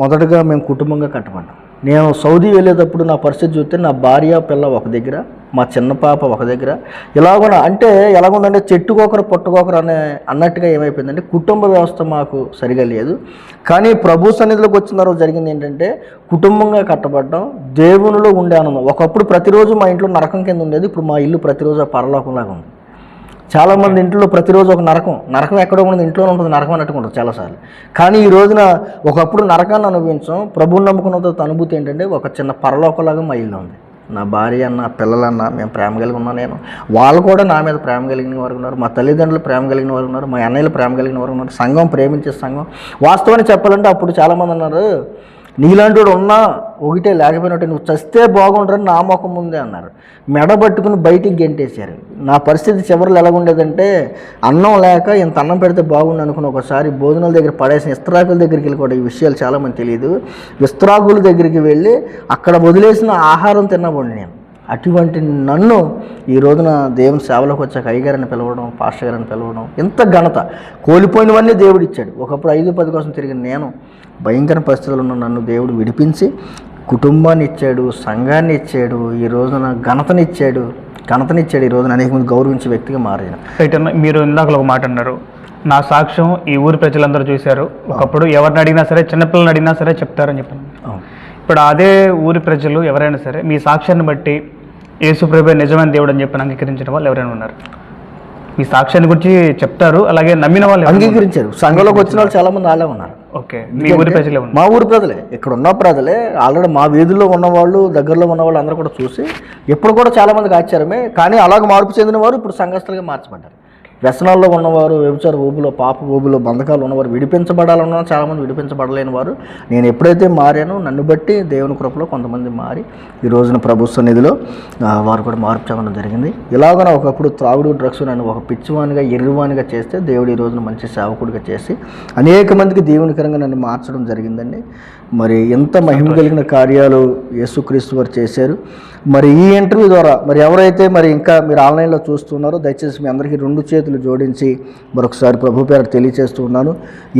మొదటగా మేము కుటుంబంగా కట్టబడ్డాం. నేను సౌదీ వెళ్ళేటప్పుడు నా పరిస్థితి చూస్తే నా భార్య పిల్ల ఒక దగ్గర, మా చిన్న పాప ఒక దగ్గర. ఇలాగున్నా అంటే ఎలాగుందంటే చెట్టుకొకరు పుట్టకొకరు అన్నట్టుగా ఏమైపోయిందంటే కుటుంబ వ్యవస్థ మాకు సరిగా లేదు. కానీ ప్రభు సన్నిధిలోకి వచ్చిన తర్వాత జరిగింది ఏంటంటే కుటుంబంగా కట్టబడ్డాం. దేవునిలో ఉండే ఆనందం. ఒకప్పుడు ప్రతిరోజు మా ఇంట్లో నరకం కింద ఉండేది, ఇప్పుడు మా ఇల్లు ప్రతిరోజు ఆ పరలోకంలాగా ఉంది. చాలామంది ఇంట్లో ప్రతిరోజు ఒక నరకం ఎక్కడో ఉన్నది, ఇంట్లోనే ఉంటుంది నరకం అన్నట్టుగా ఉంటుంది చాలాసార్లు. కానీ ఈ రోజున ఒకప్పుడు నరకాన్ని అనుభవించాం. ప్రభువుని నమ్ముకున్న తర్వాత అనుభూతి ఏంటంటే ఒక చిన్న పరలోకంలాగా మా ఇల్లు ఉంది. నా భార్య అన్న పిల్లలన్న మేము ప్రేమ కలిగి ఉన్నాను. నేను వాళ్ళు కూడా నా మీద ప్రేమ కలిగిన వారు ఉన్నారు. మా తల్లిదండ్రులు ప్రేమ కలిగిన వారు ఉన్నారు. మా అన్నయ్యలు ప్రేమ కలిగిన వారు ఉన్నారు. సంఘం ప్రేమించే సంఘం. వాస్తవాన్ని చెప్పాలంటే అప్పుడు చాలామంది అన్నారు, నీలాంటి వాడు ఉన్నా ఒకటే లేకపోయినట్టు నువ్వు చస్తే బాగుండరని నా ముఖం ముందే అన్నారు. మెడ పట్టుకుని బయటికి గెంటేశారు. నా పరిస్థితి చివరిలో ఎలాగుండేదంటే అన్నం లేక ఇంత అన్నం పెడితే బాగుండు అనుకుని ఒకసారి భోజనాల దగ్గర పడేసిన విస్తరాకుల దగ్గరికి వెళ్ళి కూడా ఈ విషయాలు చాలామంది తెలియదు. విస్తరాకుల దగ్గరికి వెళ్ళి అక్కడ వదిలేసిన ఆహారం తిన్నవాడిని నేను. అటువంటి నన్ను ఈ రోజున దేవుని సేవలోకి వచ్చాక అయ్యగారిని పిలవడం, పాస్టర్ గారిని పిలవడం, ఎంత ఘనత. కోల్పోయినవన్నీ దేవుడు ఇచ్చాడు. ఒకప్పుడు 5-10 కోసం తిరిగిన నేను భయంకర పరిస్థితులు ఉన్న నన్ను దేవుడు విడిపించి కుటుంబాన్ని ఇచ్చాడు, సంఘాన్ని ఇచ్చాడు, ఈ రోజున ఘనతనిచ్చాడు. ఈ రోజున అనేక మంది గౌరవించే వ్యక్తిగా మారాను. రైట్ అన్న, మీరు ఇందాక ఒక మాట అన్నారు, నా సాక్ష్యం ఈ ఊరి ప్రజలందరూ చూశారు. ఒకప్పుడు ఎవరిని అడిగినా సరే, చిన్నపిల్లల్ని అడిగినా సరే చెప్తారని చెప్పాను. ఇప్పుడు అదే ఊరి ప్రజలు ఎవరైనా సరే మీ సాక్ష్యాన్ని బట్టి యేసు ప్రభువే నిజమైన దేవుడు అని చెప్పి అంగీకరించిన వాళ్ళు ఎవరైనా ఉన్నారు? మీ సాక్ష్యాన్ని గురించి చెప్తారు, అలాగే నమ్మిన వాళ్ళు అంగీకరించారు. సంఘంలోకి వచ్చిన వాళ్ళు చాలా మంది వాళ్ళే ఉన్నారు. ఓకే, మీ ఊరి ప్రజలే ఉన్నారు? మా ఊరి ప్రజలే, ఇక్కడ ఉన్న ప్రజలే. ఆల్రెడీ మా వీధుల్లో ఉన్నవాళ్ళు, దగ్గరలో ఉన్న వాళ్ళు అందరూ కూడా చూసి ఎప్పుడు కూడా చాలామందికి ఆశ్చర్యమే. కానీ అలాగ మార్పు చెందిన వారు ఇప్పుడు సంఘస్థులుగా మార్చబడ్డారు. వ్యసనాల్లో ఉన్నవారు, వ్యభిచార ఊబులో, పాప ఊబులో, బంధకాలు ఉన్నవారు, చాలామంది విడిపించబడలేని వారు. నేను ఎప్పుడైతే మారానో నన్ను బట్టి దేవుని కృపలో కొంతమంది మారి ఈ రోజున ప్రభు సన్నిధిలో వారు కూడా మార్పు చెందడం జరిగింది. ఇలాగన ఒకప్పుడు త్రాగుడు, డ్రగ్స్ నన్ను ఒక పిచ్చివానిగా, ఎర్రివానిగా చేస్తే దేవుడు ఈ రోజున మంచి సేవకుడిగా చేసి అనేక మందికి దేవునికరంగా నన్ను మార్చడం జరిగిందండి. మరి ఎంత మహిమ కలిగిన కార్యాలు యేసుక్రీస్తు వారు చేశారు. మరి ఈ ఇంటర్వ్యూ ద్వారా మరి ఎవరైతే మరి ఇంకా మీరు ఆన్లైన్లో చూస్తున్నారో దయచేసి మీ అందరికీ 2 చేతులు జోడించి మరొకసారి ప్రభు పేరు తెలియజేస్తూ ఉన్నాను.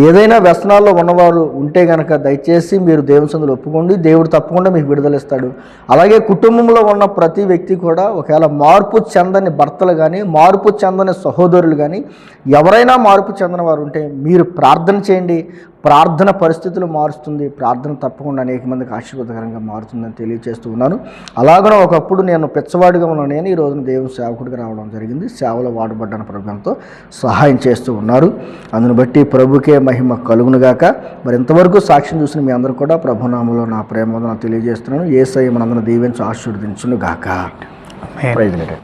ఏదైనా వ్యసనాల్లో ఉన్నవారు ఉంటే కనుక దయచేసి మీరు దేవుని సన్నిధిలో ఒప్పుకోండి. దేవుడు తప్పకుండా మీకు విడుదలిస్తాడు. అలాగే కుటుంబంలో ఉన్న ప్రతి వ్యక్తి కూడా ఒకవేళ మార్పు చెందని భర్తలు కానీ, మార్పు చెందని సహోదరులు కానీ ఎవరైనా మార్పు చెందిన వారు ఉంటే మీరు ప్రార్థన చేయండి. ప్రార్థన పరిస్థితులు మారుస్తుంది. ప్రార్థన తప్పకుండా అనేక మందికి ఆశీర్వాదకరంగా మారుతుందని తెలియజేస్తూ ఉన్నాను. అలాగనే ఒకప్పుడు నేను పెచ్చవాడిగా ఉన్న నేను ఈ రోజున దేవుని సేవకుడిగా రావడం జరిగింది. సేవలో వాడబడ్డాను. ప్రభుత్వంతో సహాయం చేస్తూ ఉన్నారు. అందును బట్టి ప్రభుకే మహిమ కలుగునుగాక. మరి ఇంతవరకు సాక్ష్యం చూసిన మీ అందరూ కూడా ప్రభునామంలో నా ప్రేమ తెలియజేస్తున్నాను. యేసయ్య మనందరం దీవించి ఆశీర్వదించునుగాక. Praise lord.